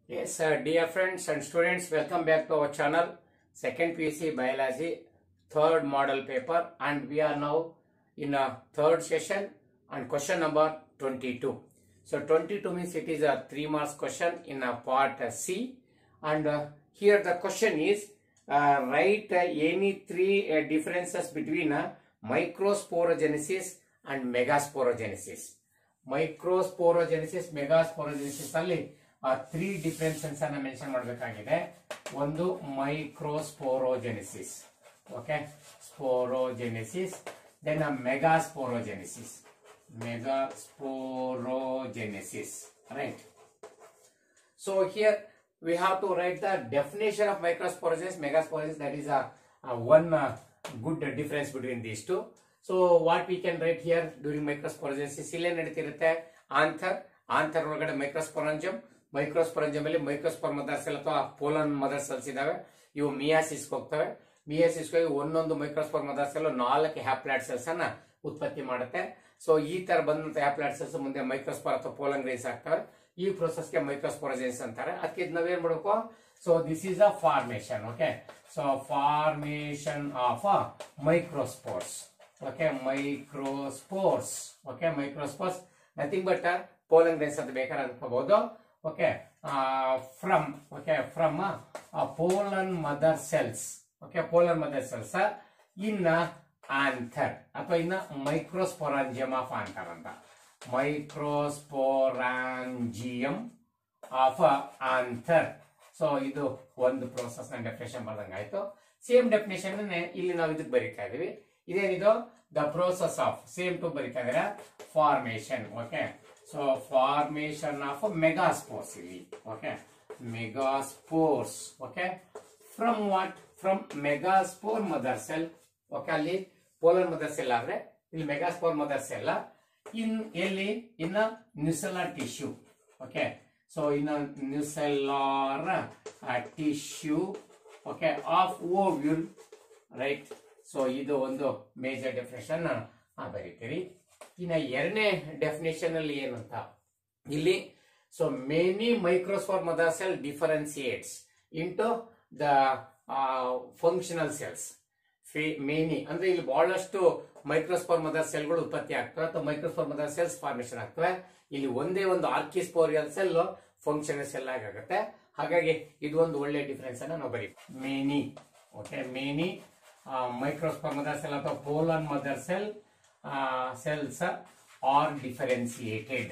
Yes, dear friends and students, welcome back to our channel. Second PUC Biology, third model paper, and we are now in a third session and question number 22. So 22 means it is a 3 marks question in a part C, and here the question is write any three differences between microsporogenesis and megasporogenesis. Microsporogenesis, megasporogenesis ಅಲ್ಲಿ three differences ಅನ್ನ mention ಮಾಡಬೇಕಾಗಿದೆ. ಒಂದು microsporogenesis, okay, sporogenesis, then megasporogenesis, right? So here we have to write the definition of microsporogenesis, megasporogenesis. That is one good difference between these two. So what we can write here during microsporogenesis, ಇಲ್ಲೇ ನಡೀತಿರುತ್ತೆ anther ಒಳಗಡೆ microsporangium ಅಲ್ಲಿ microspore mother cell ಅಥವಾ pollen mother cells ಇದಾವೆ. ಇವು meiosis ಹೋಗ್ತವೆ. Meiosis ಹೋಗಿ ಒಂದೊಂದು microspore mother cell 4 haploid cells ಅನ್ನ ಉತ್ಪತ್ತಿ ಮಾಡುತ್ತೆ. ಸೊ ಈ ತರ ಬಂದಂತ ಹ್ಯಾಪ್ಲಾಯ್ಡ್ ಸೆಲ್ಸ್ ಮುಂದೆ ಮೈಕ್ರೋಸ್ಪೋರ್ ಅಥವಾ ಪೋಲನ್ ಗ್ರೈನ್ಸ್ ಆಗ್ತವೆ. ಈ ಪ್ರೋಸೆಸ್ಗೆ ಮೈಕ್ರೋಸ್ಪೋರೋಜೆನೆಸಿಸ್ ಅಂತಾರೆ. ಅದಕ್ಕೆ ನಾವೇನ್ ಮಾಡಬೇಕು? So this is a formation, okay. So formation of microspores, okay, microspores, okay, microspores nothing but pollen grains ಅಂತ ಬೇಕಾದ್ರೆ ಅನ್ಕೋಬಹುದು. Okay, from pollen mother cells, okay, pollen mother cells in anther ಅಥವಾ in microsporangium of anther ಅಂತ, microsporangium of anther. So ಇದು ಒಂದು process ನ definition ಬರ್ದಂಗ ಆಯ್ತು. Same definition ಇಲ್ಲಿ ನಾವು ಇದಕ್ಕೆ ಬರೀತಾ ಇದೀವಿ. ಇದೇನಿದು the process of same to ಬರೀತಾ ಇದೀರ formation, okay. So formation of megaspores, okay, megaspores, okay, from what? From megaspore mother cell, okay, ಅಲ್ಲಿ pollen mother cell ಆದ್ರೆ ಇಲ್ಲಿ megaspore mother cell in a nucellar tissue, okay. So in a nucellar tissue, okay, of ovule, right? So ಇದು ಒಂದು major definition ಬರೀತೀರಿ. ಇನ್ನು ಎರಡನೇ definition ಅಲ್ಲಿ ಏನಂತ ಇಲ್ಲಿ, so many microspore mother cell differentiates into the functional cells. Many ಅಂದ್ರೆ ಇಲ್ಲಿ ಬಹಳಷ್ಟು ಮೈಕ್ರೋಸ್ಪೋರ್ ಮದರ್ ಸೆಲ್ಗಳು ಉತ್ಪತ್ತಿ ಆಗ್ತವೆ ಅಥವಾ ಮೈಕ್ರೋಸ್ಪೋರ್ ಮದರ್ ಸೆಲ್ಸ್ ಫಾರ್ಮೇಶನ್ ಆಗ್ತವೆ. ಇಲ್ಲಿ ಒಂದೇ ಒಂದು ಆರ್ಕಿಸ್ಪೋರಿಯಲ್ ಸೆಲ್ ಫಂಕ್ಷನಲ್ ಸೆಲ್ ಆಗುತ್ತೆ. ಹಾಗಾಗಿ ಇದು ಒಂದು ಒಳ್ಳೆ ಡಿಫರೆನ್ಸ್ ಅನ್ನ ನಾವು ಬರೀ many, okay, many microspore mother cell ಅಥವಾ pollen mother cell cells are differentiated.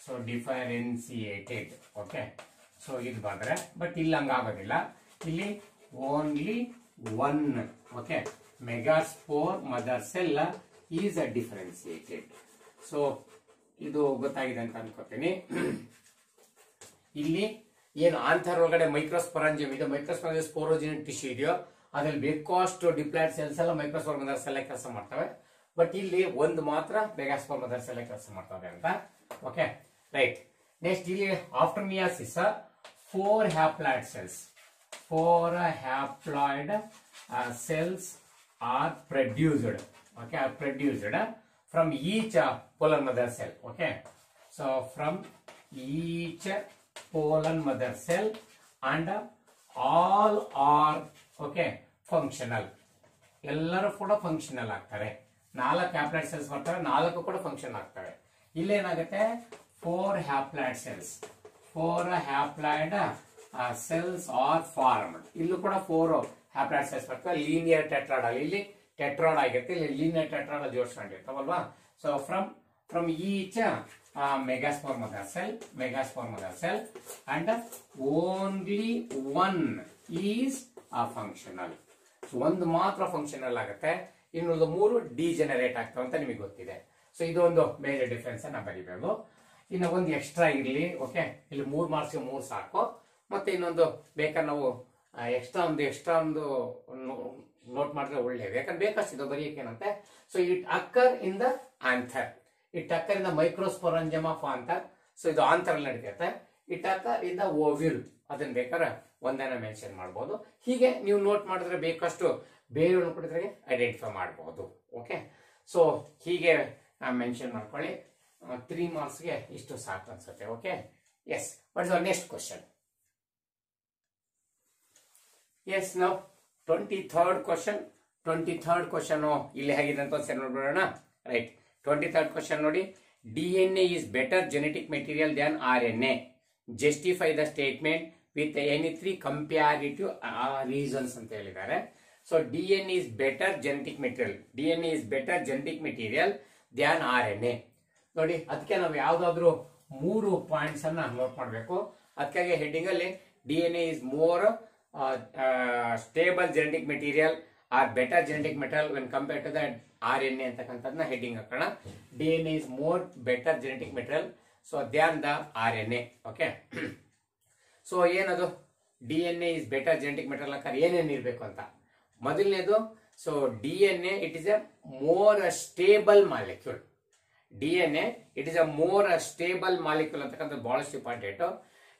So differentiated, okay. So ಇದು ಬಂದ್ರೆ ಬಟ್ ಇಲ್ಲಿ ಹಂಗಾಗೋದಿಲ್ಲ. ಇಲ್ಲಿ only one, okay, megaspore mother cell is differentiated. So ಇದು ಗೊತ್ತಾಗಿದೆ ಅಂತ ಅನ್ಕೋತೀನಿ. ಇಲ್ಲಿ ಏನು ಆಂಥರ್ ಒಳಗಡೆ ಮೈಕ್ರೋಸ್ಪೊರಾಂಜಿಯಂ ಇದೆ, ಮೈಕ್ರೋಸ್ಪೊರಾಂಜಿಯಂ ಸ್ಪೋರೋಜೆನಿಕ್ ಟಿಶ್ಯೂ ಇದೆಯೋ ಅದ್ರಲ್ಲಿ ಬೇಕಾಷ್ಟು ಡಿಪ್ಲಾಯ್ಡ್ ಸೆಲ್ಸ್ ಎಲ್ಲ ಮೈಕ್ರೋಸ್ಪೋರ್ ಮದರ್ ಸೆಲ್ ಕೆಲಸ ಮಾಡ್ತವೆ. ಬಟ್ ಇಲ್ಲಿ ಒಂದು ಮಾತ್ರ ಮೆಗಾಸ್ಪೋರ್ ಮದರ್ ಸೆಲ್ ಕೆಲಸ ಮಾಡ್ತವೆ ಅಂತ, ಓಕೆ, ರೈಟ್. ನೆಕ್ಸ್ಟ್ ಇಲ್ಲಿ after meiosis 4 haploid cells, 4 haploid cells R produced, okay, R produced from each pollen mother cell, okay. So from each pollen mother cell and all are, okay, functional. ಎಲ್ಲರೂ ಕೂಡ functional ಆಗ್ತಾರೆ. 4 haploid cells ಬರ್ತವೆ, 4 ಕೂಡ function ಆಗ್ತವೆ. ಇಲ್ಲೇನಾಗುತ್ತೆ 4 haploid cells, 4 haploid cells are formed. ಇಲ್ಲೂ ಕೂಡ 4 haploid cells ಬರ್ತವೆ. ಲೀನಿಯರ್ ಟೆಟ್ರಾಡ್ ಅಲ್ಲಿ ಇಲ್ಲಿ ಟೆಟ್ರಾಡ್ ಆಗಿರುತ್ತೆ, ಇಲ್ಲಿ ಲೀನಿಯರ್ ಟೆಟ್ರಾಡ್ ಜೋಡಿಸ್ಕೊಂಡಿರ್ತಾವಲ್ವಾ. So from each megaspore mother cell and only one is functional. ಒಂದು ಮಾತ್ರ ಫಂಕ್ಷನಲ್ ಆಗುತ್ತೆ, ಇನ್ನೊಂದು 3 ಡಿಜೆನರೇಟ್ ಆಗ್ತವೆ ಅಂತ ನಿಮಗೆ ಗೊತ್ತಿದೆ. ಸೊ ಇದು ಒಂದು ಮೇಜರ್ ಡಿಫರೆನ್ಸ್ ಅನ್ನ ಬರೀಬೇಕು. ಇನ್ನು ಒಂದು ಎಕ್ಸ್ಟ್ರಾ ಇರಲಿ, ಓಕೆ, ಇಲ್ಲಿ 3 ಮಾರ್ಕ್ಸ್ 3 ಸಾಕು. ಮತ್ತೆ ಇನ್ನೊಂದು ಬೇಕಾದ್ರೆ ನಾವು ಎಕ್ಸ್ಟ್ರಾ ಒಂದು ನೋಟ್ ಮಾಡಿದ್ರೆ ಒಳ್ಳೇದು, ಯಾಕಂದ್ರೆ ಬೇಕಷ್ಟಿದೆ ಬರೆಯಕ್ಕೆ ಏನಂತೆ. So it occur in the anther, it occur in the microsporangium of anther. So ಇದು ಆಂಥರ್ ಅಲ್ಲಿ ನಡೀತೈತೆ. It occur in the ovule, ಅದನ್ನ ಬೇಕಾದ್ರೆ ಒಂದನ್ನ ಮೆನ್ಷನ್ ಮಾಡಬಹುದು. ಹೀಗೆ ನೀವು ನೋಟ್ ಮಾಡಿದ್ರೆ ಬೇಕಷ್ಟು ಬೇರೆಯವ್ರನ್ನ ಕೂಡ ಐಡೆಂಟಿಫೈ ಮಾಡಬಹುದು, ಓಕೆ. ಸೊ ಹೀಗೆ ಮೆನ್ಷನ್ ಮಾಡ್ಕೊಳ್ಳಿ. 3 ಮಾರ್ಕ್ಸ್ಗೆ ಇಷ್ಟು ಸಾಕು ಅನ್ಸುತ್ತೆ, okay. Yes, what is our next question? Yes ನಾವು 23rd ಕ್ವಶನ್. 23rd ಕ್ವಶನ್ ಇಲ್ಲಿ ಹೇಗಿದೆ ಅಂತ ಒಂದ್ಸರಿ ನೋಡ್ಬಿಡೋಣ. ರೈಟ್, 23rd ಕ್ವಶನ್ ನೋಡಿ. DNA is better genetic material than RNA. Justify the statement with any three comparative reasons ಅಂತ ಹೇಳಿದ್ದಾರೆ. So DNA is better genetic material. DNA is better genetic material than RNA. ನೋಡಿ, ಅದಕ್ಕೆ ನಾವು ಯಾವ್ದಾದ್ರು 3 points ಅನ್ನ note ಮಾಡಬೇಕು. ಅದಕ್ಕಾಗಿ ಹೆಡ್ಡಿಂಗ್ ಅಲ್ಲಿ DNA is more stable genetic material or better genetic material when compared to the RNA ಅಂತಕ್ಕಂಥದ್ದನ್ನ heading ಹಾಕೋಣ. DNA is more better genetic material so than the RNA. Okay, so ಏನದು DNA is better genetic material ಹಾಕಿ ಏನೇನು ಇರಬೇಕು ಅಂತ. ಮೊದಲನೇದು, so DNA it is A more stable molecule. DNA it is a more stable molecule ಅಂತಕ್ಕಂಥದ್ದು ಬಹಳಷ್ಟು important.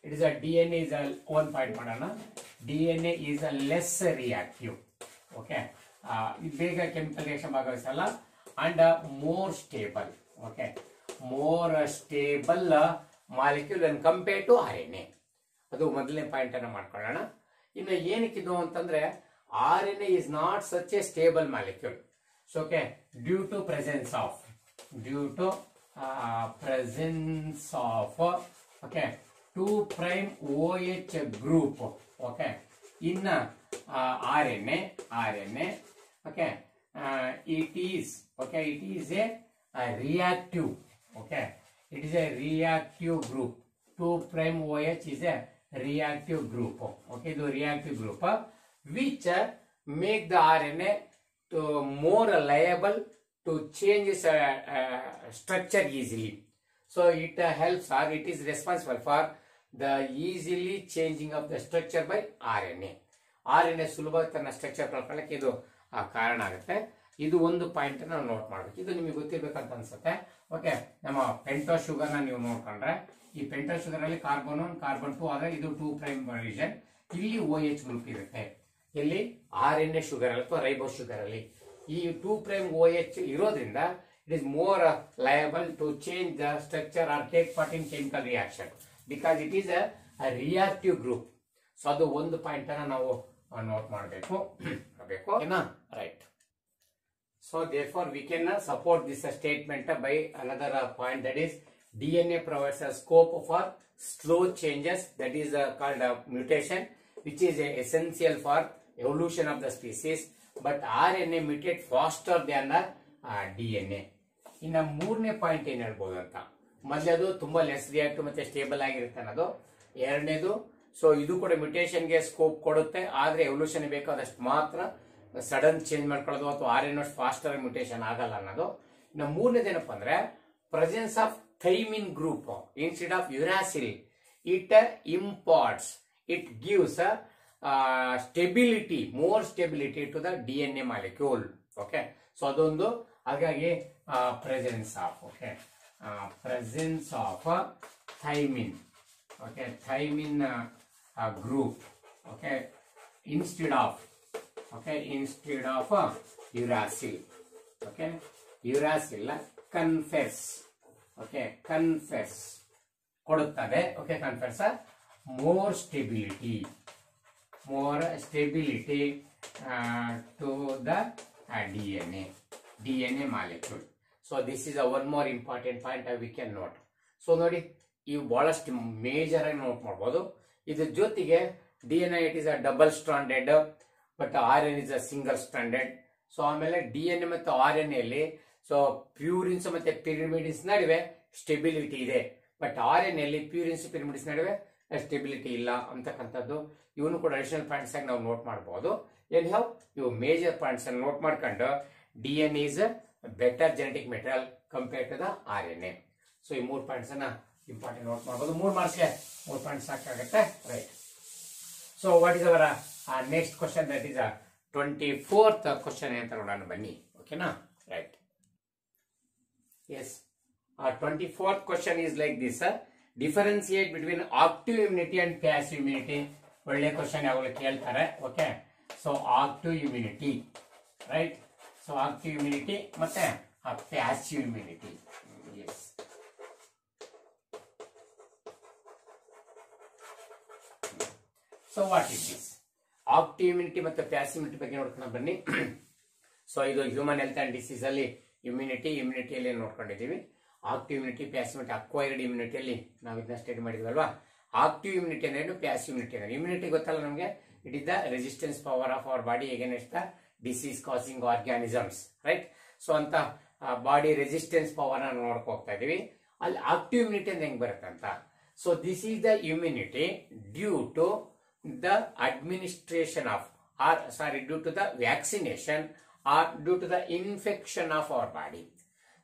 It is a DNA is a one point ಮಾಡೋಣ. DNA is a less reactive. Okay, ಬೇಗ chemical reaction ಭಾಗವಹಿಸಲ್ಲ. And more stable. Okay, more stable molecule when compare to RNA. ಅದು ಮೊದಲನೇ point ಅನ್ನ ಮಾಡ್ಕೊಳ್ಳೋಣ. ಇನ್ನು ಏನಕ್ಕಿದು ಅಂತಂದ್ರೆ RNA is not such a stable molecule. So okay, due to presence of okay 2' OH group okay in RNA okay it is a reactive. Okay, it is a reactive group. 2' OH is a reactive group. Okay, the reactive group which make the RNA to more liable to change its structure easily. So it helps or it is responsible for the easily changing of the structure by RNA. RNA ಸುಲಭವಾಗಿ ತನ್ನ structure ಕಳ್ಕೊಳ್ಳಕ್ಕೆ ಇದು ಕಾರಣ ಆಗುತ್ತೆ. ಇದು ಒಂದು point ನಾವು note ಮಾಡಬೇಕು. ಇದು ನಿಮಗೆ ಗೊತ್ತಿರ್ಬೇಕಂತ ಅನ್ಸುತ್ತೆ. ಓಕೆ, ನಮ್ಮ ಪೆಂಟೋಸ್ ಶುಗರ್ ನ ನೀವು ನೋಡ್ಕೊಂಡ್ರೆ ಈ ಪೆಂಟೋಸ್ ಶುಗರ್ ಅಲ್ಲಿ ಕಾರ್ಬನ್ 1 ಕಾರ್ಬನ್ 2 ಆದ್ರೆ ಇದು 2' ರೀಜನ್. ಇಲ್ಲಿ OH ಗ್ರೂಪ್ ಇರುತ್ತೆ. ಇಲ್ಲಿ RNA ಶುಗರ್ ಅಥವಾ ರೈಬೋಸ್ ಶುಗರ್ ಅಲ್ಲಿ ಈ 2' OH ಇರೋದ್ರಿಂದ it is more liable to change the structure or take part in chemical reaction because it is a reactive group. So ಅದು ಒಂದು ಪಾಯಿಂಟ್ ಅನ್ನ ನಾವು ನೋಟ್ ಮಾಡಬೇಕು. Right, so therefore we can support this statement by another point, that is DNA provides a scope for slow changes, that is called mutation, which is essential for evolution of the species, but RNA mutate faster than the DNA. ಇನ್ನು ಮೂರನೇ point ಏನ್ ಹೇಳ್ಬೋದು ಅಂತ, ಮೊದಲದು ತುಂಬಾ less reactive ಮತ್ತೆ stable ಆಗಿರುತ್ತೆ ಅನ್ನೋದು. ಎರಡನೇದು, ಸೊ ಇದು ಕೂಡ ಮ್ಯೂಟೇಷನ್ಗೆ ಸ್ಕೋಪ್ ಕೊಡುತ್ತೆ, ಆದ್ರೆ ಎವಲ್ಯೂಷನ್ ಬೇಕಾದಷ್ಟು ಮಾತ್ರ ಸಡನ್ ಚೇಂಜ್ ಮಾಡ್ಕೊಳ್ಳೋದು ಅಥವಾ RNA ಫಾಸ್ಟರ್ ಮ್ಯೂಟೇಷನ್ ಆಗಲ್ಲ ಅನ್ನೋದು. ಇನ್ನು ಮೂರನೇದೇನಪ್ಪ ಅಂದ್ರೆ presence of thymine group instead of uracil, it imparts, it gives stability, more stability to the DNA molecule. Okay, so ಅದೊಂದು. ಹಾಗಾಗಿ presence of thymine, okay, thymine group, okay, instead of uracil. Okay, uracil confers, okay, confers ಕೊಡುತ್ತದೆ. Okay, confers more stability to the DNA molecule. So this is one more important point we can note. So ನೋಡಿ, ಇವು ಬಹಳಷ್ಟು major ಆಗಿ note ಮಾಡಬಹುದು. ಇದ್ರ ಜೊತೆಗೆ DNA it is a double stranded but RNA is a single stranded. So ಆಮೇಲೆ DNA ಮತ್ತು RNA ಅಲ್ಲಿ ಸೊ ಪ್ಯೂರಿನ್ಸ್ ಮತ್ತೆ ಪಿರಿಮಿಡಿನ್ಸ್ ನಡುವೆ ಸ್ಟೆಬಿಲಿಟಿ ಇದೆ, ಬಟ್ RNA ಅಲ್ಲಿ ಪ್ಯೂರಿನ್ಸ್ ಪಿರಿಮಿಡಿನ್ಸ್ ನಡುವೆ ಸ್ಟೆಬಿಲಿಟಿ ಇಲ್ಲ ಅಂತಕ್ಕಂಥದ್ದು. ಇವನು ಕೂಡ ಅಡಿಷನಲ್ ಪಾಯಿಂಟ್ಸ್ ಆಗಿ ನಾವು ನೋಟ್ ಮಾಡಬಹುದು. ಏನ್ ಹೌ ಇವು ಮೇಜರ್ ಪಾಯಿಂಟ್ಸ್ ಅನ್ನು ನೋಟ್ ಮಾಡ್ಕೊಂಡು DNA is better genetic material compare to the RNA. So ಈ 3 ಪಾಯಿಂಟ್ಸ್ ಅನ್ನ ಇಂಪಾರ್ಟೆಂಟ್ ನೋಟ್ ಮಾಡಬಹುದು. 3 ಮಾರ್ಕ್ಸ್ಗೆ 3 ಪಾಯಿಂಟ್ಸ್ ಸಾಕಾಗುತ್ತೆ. Right, so what is our next question, that is 24th question ಅಂತ ನೋಡೋಣ ಬನ್ನಿ. ಓಕೆನಾ? Right, yes, 24th question is like this. Differentiate between active immunity and passive immunity. ಒಳ್ಳೆ ಕ್ವಶನ್ ಯಾವಾಗಲೂ ಕೇಳ್ತಾರೆ. Okay, so active immunity, right, so active immunity ಮತ್ತೆ passive immunity. Yes, so what is this active immunity ಮತ್ತೆ passive immunity ಬಗ್ಗೆ ನೋಡ್ಕೊಂಡು ಬನ್ನಿ. So ಇದು human health and disease ಅಲ್ಲಿ ಇಮ್ಯುನಿಟಿಯಲ್ಲಿ ನೋಡ್ಕೊಂಡಿದ್ದೀವಿ. Active immunity, passive immunity, acquired ಇಮ್ಯುನಿಟಿಯಲ್ಲಿ ನಾವು ಇದನ್ನ ಸ್ಟಡಿ ಮಾಡಿದ್ವಲ್ವಾ. ಆಕ್ಟಿವ್ ಇಮ್ಯುನಿಟಿ ಅಂದ್ರೆ ಪ್ಯಾಸಿವ್ ಇಮ್ಯುನಿಟಿ ಅಂದ್ರೆ ಇಮ್ಯುನಿಟಿ ಗೊತ್ತಲ್ಲ ನಮಗೆ, it is the resistance power of our body against the disease causing organisms, right. So ಅಂತ ಬಾಡಿ ರೆಸಿಸ್ಟೆನ್ಸ್ ಪವರ್ ಅನ್ನು ನೋಡ್ಕೊ ಹೋಗ್ತಾ ಇದೀವಿ. ಅಲ್ಲಿ ಆಕ್ಟಿವ್ ಇಮ್ಯುನಿಟಿ ಅಂದ್ರೆ ಹೆಂಗ್ ಬರುತ್ತೆ ಅಂತ. So this is the immunity due to the administration of due to the vaccination or due to the infection of our body.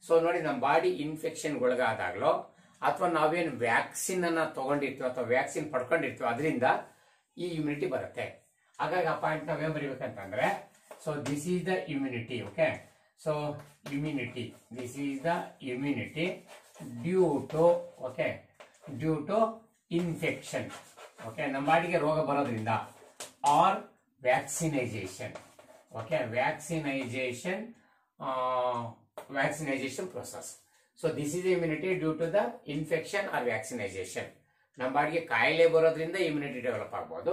So ನೋಡಿ, ನಮ್ಮ ಬಾಡಿ ಇನ್ಫೆಕ್ಷನ್ ಒಳಗಾದಾಗ್ಲೋ ಅಥವಾ ನಾವೇನು ವ್ಯಾಕ್ಸಿನ್ ಅನ್ನ ತಗೊಂಡಿರ್ತೀವಿ ಅಥವಾ ವ್ಯಾಕ್ಸಿನ್ ಪಡ್ಕೊಂಡಿರ್ತೀವಿ ಅದರಿಂದ ಈ ಇಮ್ಯುನಿಟಿ ಬರುತ್ತೆ. ಹಾಗಾಗಿ ಆ ಪಾಯಿಂಟ್ ನಾವೇನ್ ಬರೀಬೇಕಂತಂದ್ರೆ, so this is the immunity. Okay, so immunity, this is the immunity due to infection. Okay, ನಮ್ಮ ಬಾಡಿಗೆ ರೋಗ ಬರೋದ್ರಿಂದ or vaccinisation. Okay, vaccinisation process. So this is the immunity due to the infection or vaccination. ನಮ್ಮ ಬಾಡಿಗೆ ಕಾಯಿಲೆ ಬರೋದ್ರಿಂದ immunity develop ಆಗ್ಬಹುದು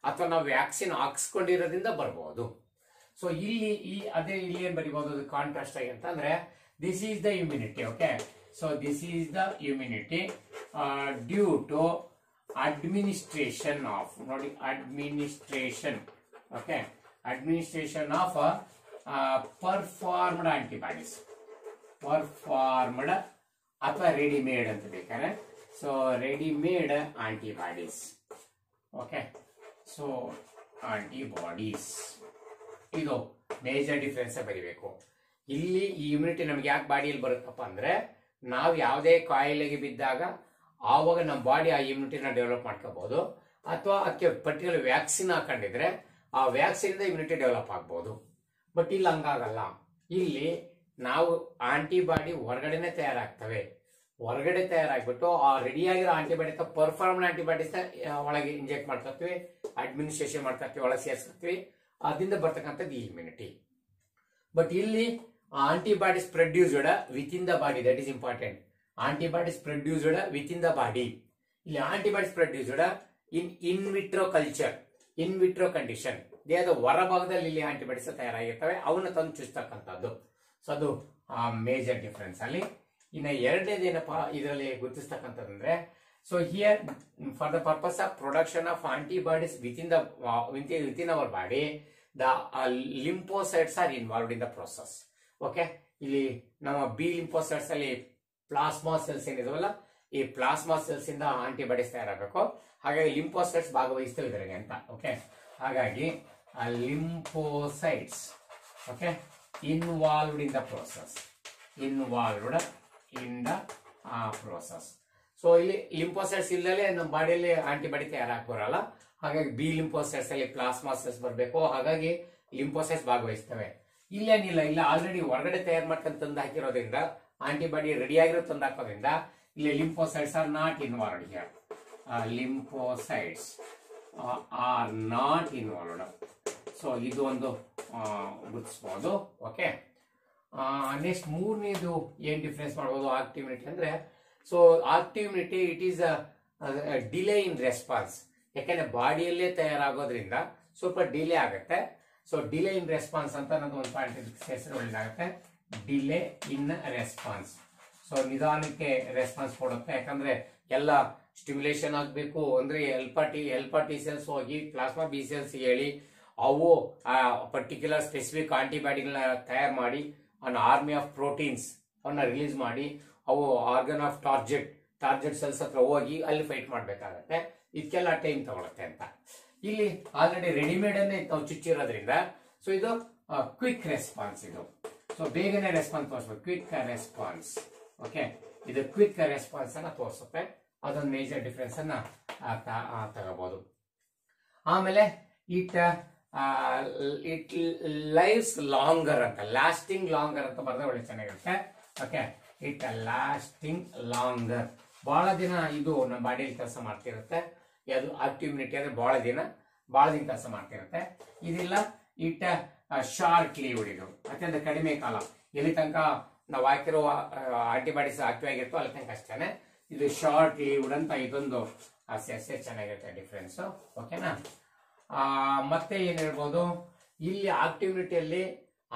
ಅಥವಾ ನಾವು ವ್ಯಾಕ್ಸಿನ್ ಹಾಕ್ಸ್ಕೊಂಡಿರೋದ್ರಿಂದ ಬರ್ಬೋದು. ಸೊ ಇಲ್ಲಿ ಇಲ್ಲಿ ಏನ್ ಬರೀಬಹುದು ಕಾಂಟ್ರಾಸ್ಟ್ ಆಗಿ ಅಂತಂದ್ರೆ, this is the immunity. Okay, so this is the immunity due to administration of, ನೋಡಿ administration, okay, administration of performed antibodies, performed ಅಥವಾ ರೆಡಿಮೇಡ್ ಅಂತ ಬೇಕಾದ್ರೆ. So readymade antibodies. Okay, so antibodies ಇದು ಮೇಜರ್ ಡಿಫರೆನ್ಸ್ ಬರೀಬೇಕು. ಇಲ್ಲಿ ಈ ಇಮ್ಯುನಿಟಿ ನಮ್ಗೆ ಯಾಕೆ ಬಾಡಿಯಲ್ಲಿ ಬರುತ್ತಪ್ಪ ಅಂದ್ರೆ, ನಾವು ಯಾವುದೇ ಕಾಯಿಲೆಗೆ ಬಿದ್ದಾಗ ಆವಾಗ ನಮ್ಮ ಬಾಡಿ ಆ ಇಮ್ಯುನಿಟಿನ ಡೆವಲಪ್ ಮಾಡ್ಕೋಬಹುದು, ಅಥವಾ ಅದಕ್ಕೆ ಪರ್ಟಿಕ್ಯುಲರ್ ವ್ಯಾಕ್ಸಿನ್ ಹಾಕೊಂಡಿದ್ರೆ ಆ ವ್ಯಾಕ್ಸಿನ್ ಇಂದ ಇಮ್ಯುನಿಟಿ ಡೆವಲಪ್ ಆಗ್ಬಹುದು. ಬಟ್ ಇಲ್ಲಿ ಹಂಗಾಗಲ್ಲ. ಇಲ್ಲಿ ನಾವು ಆಂಟಿಬಾಡಿ ಹೊರಗಡೆನೆ ತಯಾರಾಗ್ತವೆ. ಹೊರಗಡೆ ತಯಾರಾಗ್ಬಿಟ್ಟು ಆ ರೆಡಿಯಾಗಿರೋ ಆಂಟಿಬಾಡಿ ಪರ್ಫಾರ್ಮ್ಡ್ ಆಂಟಿಬಾಡೀಸ್ ಒಳಗೆ ಇಂಜೆಕ್ಟ್ ಮಾಡ್ಕೊತೀವಿ, ಅಡ್ಮಿನಿಸ್ಟ್ರೇಷನ್ ಮಾಡ್ಕೊತೀವಿ, ಒಳಗೆ ಸೇರಿಸ್ಕೊತೀವಿ. ಅದರಿಂದ ಬರ್ತಕ್ಕಂಥದ್ದು ಈ ಇಮ್ಯುನಿಟಿ. ಬಟ್ ಇಲ್ಲಿ antibodies produced with in the body, that is important. Antibodies produced with in the body. ಇಲ್ಲಿ antibodies produced in vitro culture, in vitro condition. ದೇಹದ ಹೊರಭಾಗದಲ್ಲಿ ಇಲ್ಲಿ ಆಂಟಿಬಾಡೀಸ್ ತಯಾರಾಗಿರ್ತವೆ, ಅವನ್ನ ತಂದು ಚುಚ್ಚತಕ್ಕಂಥದ್ದು. ಸೊ ಅದು ಮೇಜರ್ ಡಿಫರೆನ್ಸ್ ಅಲ್ಲಿ. ಇನ್ನು ಎರಡನೇದು ಏನಪ್ಪಾ ಇದರಲ್ಲಿ ಗುರುತಿಸ್ತಕ್ಕಂಥದ್ದಂದ್ರೆ, so here for the purpose of production of antibodies within our body, the lymphocytes are involved in the process. Okay, ಇಲ್ಲಿ ನಮ್ಮ ಬಿ ಲಿಂಫೋಸೈಟ್ಸ್ ಅಲ್ಲಿ ಪ್ಲಾಸ್ಮಾ ಸೆಲ್ಸ್ ಏನಿದಾವಲ್ಲ, ಈ ಪ್ಲಾಸ್ಮಾ ಸೆಲ್ಸ್ ಇಂದ ಆಂಟಿಬಾಡೀಸ್ ತಯಾರಾಗಬೇಕು. ಹಾಗಾಗಿ ಲಿಂಫೋಸೈಟ್ಸ್ ಭಾಗವಹಿಸ್ತವೆ ಇದರಿಗೆ ಅಂತ. ಓಕೆ, ಹಾಗಾಗಿ lymphocytes, okay, involved in the process, involved in the process. So ಇಲ್ಲಿ lymphocytes ಇಲ್ಲದೆ ನಮ್ಮ ಬಾಡಿಯಲ್ಲಿ ಆಂಟಿಬಾಡಿ ತಯಾರಾಗಿ ಬರಲ್ಲ. ಹಾಗಾಗಿ ಬಿ ಲಿಂಫೋಸೈಟ್ಸ್ ಅಲ್ಲಿ ಪ್ಲಾಸ್ಮಾ ಸೆಲ್ಸ್ ಬರಬೇಕು. ಹಾಗಾಗಿ ಲಿಂಫೋಸೈಟ್ಸ್ ಭಾಗವಹಿಸ್ತವೆ. ಇಲ್ಲೇನಿಲ್ಲ, ಇಲ್ಲ ಆಲ್ರೆಡಿ ಹೊರಗಡೆ ತಯಾರು ಮಾಡ್ಕೊಂಡು ತಂದು ಹಾಕಿರೋದ್ರಿಂದ, ಆಂಟಿಬಾಡಿ ರೆಡಿ ಆಗಿರೋ ತಂದು ಹಾಕೋದ್ರಿಂದ ಇಲ್ಲಿ lymphocytes are not involved here. Lymphocytes are not involved. So ಇದು ಒಂದು ಗುರುತಿಸಬಹುದು. ಓಕೆ, ನೆಕ್ಸ್ಟ್ ಮೂರನೇದು ಏನ್ ಡಿಫರೆನ್ಸ್ ಮಾಡಬಹುದು ಆಕ್ಟಿವ್ ಇಮ್ಯುನಿಟಿ ಅಂದ್ರೆ, so active immunity it is delay in response. ಯಾಕಂದ್ರೆ ಬಾಡಿಯಲ್ಲೇ ತಯಾರಾಗೋದ್ರಿಂದ ಸ್ವಲ್ಪ ಡಿಲೇ ಆಗುತ್ತೆ. ಸೊ ಡಿಲೇ ಇನ್ ರೆಸ್ಪಾನ್ಸ್ ಅಂತ ಅನ್ನೋದು ಒಂದು ಪಾಯಿಂಟ್ ಹೆಸರು ಒಳ್ಳೇದಾಗುತ್ತೆ, ಡಿಲೇ ಇನ್ ರೆಸ್ಪಾನ್ಸ್. ಸೊ ನಿಧಾನಕ್ಕೆ ರೆಸ್ಪಾನ್ಸ್ ಕೊಡುತ್ತೆ. ಯಾಕಂದ್ರೆ ಎಲ್ಲ ಸ್ಟಿಮ್ಯುಲೇಷನ್ ಆಗಬೇಕು ಅಂದ್ರೆ ಎಲ್ಪಾ ಟಿ ಸೆಲ್ಸ್ ಹೋಗಿ ಪ್ಲಾಸ್ಮಾ ಬಿ ಸೆಲ್ಸ್ ಹೇಳಿ ಅವು ಪರ್ಟಿಕ್ಯುಲರ್ ಸ್ಪೆಸಿಫಿಕ್ ಆಂಟಿಬಾಡಿಗಳನ್ನ ತಯಾರು ಮಾಡಿ ಅನ್ ಆರ್ಮಿ ಆಫ್ ಪ್ರೋಟೀನ್ಸ್ ಅವನ್ನ ರಿಲೀಸ್ ಮಾಡಿ ಅವು ಆರ್ಗನ್ ಆಫ್ ಟಾರ್ಗೆಟ್ ಸೆಲ್ಸ್ ಹತ್ರ ಹೋಗಿ ಅಲ್ಲಿ ಫೈಟ್ ಮಾಡಬೇಕಾಗತ್ತೆ. ಇದಕ್ಕೆಲ್ಲ ಟೈಮ್ ತಗೊಳುತ್ತೆ ಅಂತ. ಇಲ್ಲಿ ಆಲ್ರೆಡಿ ರೆಡಿಮೇಡ್ ಅನ್ನೇ ನಾವು ಚುಚ್ಚಿರೋದ್ರಿಂದ ಸೊ ಇದು ಕ್ವಿಕ್ ರೆಸ್ಪಾನ್ಸ್. ಇದು ಸೊ ಬೇಗನೆ ರೆಸ್ಪಾನ್ಸ್ ತೋರಿಸ್ಬೇಕು, ಕ್ವಿಕ್ ರೆಸ್ಪಾನ್ಸ್. ಓಕೆ, ಇದು ಕ್ವಿಕ್ ರೆಸ್ಪಾನ್ಸ್ ಅನ್ನ ತೋರಿಸುತ್ತೆ. ಅದೊಂದು ಮೇಜರ್ ಡಿಫರೆನ್ಸ್ ಅನ್ನ ತಗೋಬಹುದು. ಆಮೇಲೆ ಇಟ್ ಲೈವ್ಸ್ ಲಾಂಗರ್ ಅಂತ, ಲಾಸ್ಟಿಂಗ್ ಲಾಂಗರ್ ಅಂತ ಬರೆದ್ರೆ ಒಳ್ಳೆ ಚೆನ್ನಾಗಿರುತ್ತೆ. ಓಕೆ, ಇಟ್ ಲಾಸ್ಟಿಂಗ್ ಲಾಂಗರ್, ಬಹಳ ದಿನ ಇದು ನಮ್ಮ ಬಾಡಿಯಲ್ಲಿ ಕೆಲಸ ಮಾಡ್ತಿರುತ್ತೆ. ಅದು ಆಕ್ಟಿವ್ ಇಮ್ಯುನಿಟಿ ಅಂದ್ರೆ ಬಹಳ ದಿನ ಕೆಲಸ ಮಾಡ್ತಿರುತ್ತೆ. ಇದಿಲ್ಲ, ಇಟ್ ಶಾರ್ಟ್ ಲೀವ್ಡ್, ಇದು ಅತ್ಯಂತ ಕಡಿಮೆ ಕಾಲ, ಎಲ್ಲಿ ತನಕ ನಾವು ಹಾಕಿರೋ ಆಂಟಿಬಾಡೀಸ್ ಆಕ್ಟಿವ್ ಆಗಿರ್ತೋ ಅಲ್ಲಿ ತನಕ ಅಷ್ಟೇನೆ. ಇದು ಶಾರ್ಟ್ ಲೀವ್ಡ್ ಅಂತ ಇದೊಂದು ಚೆನ್ನಾಗಿರುತ್ತೆ ಡಿಫ್ರೆನ್ಸ್. ಓಕೆನಾ. ಮತ್ತೆ ಏನ್ ಹೇಳ್ಬೋದು, ಇಲ್ಲಿ ಆಕ್ಟಿವಿಟಿಯಲ್ಲಿ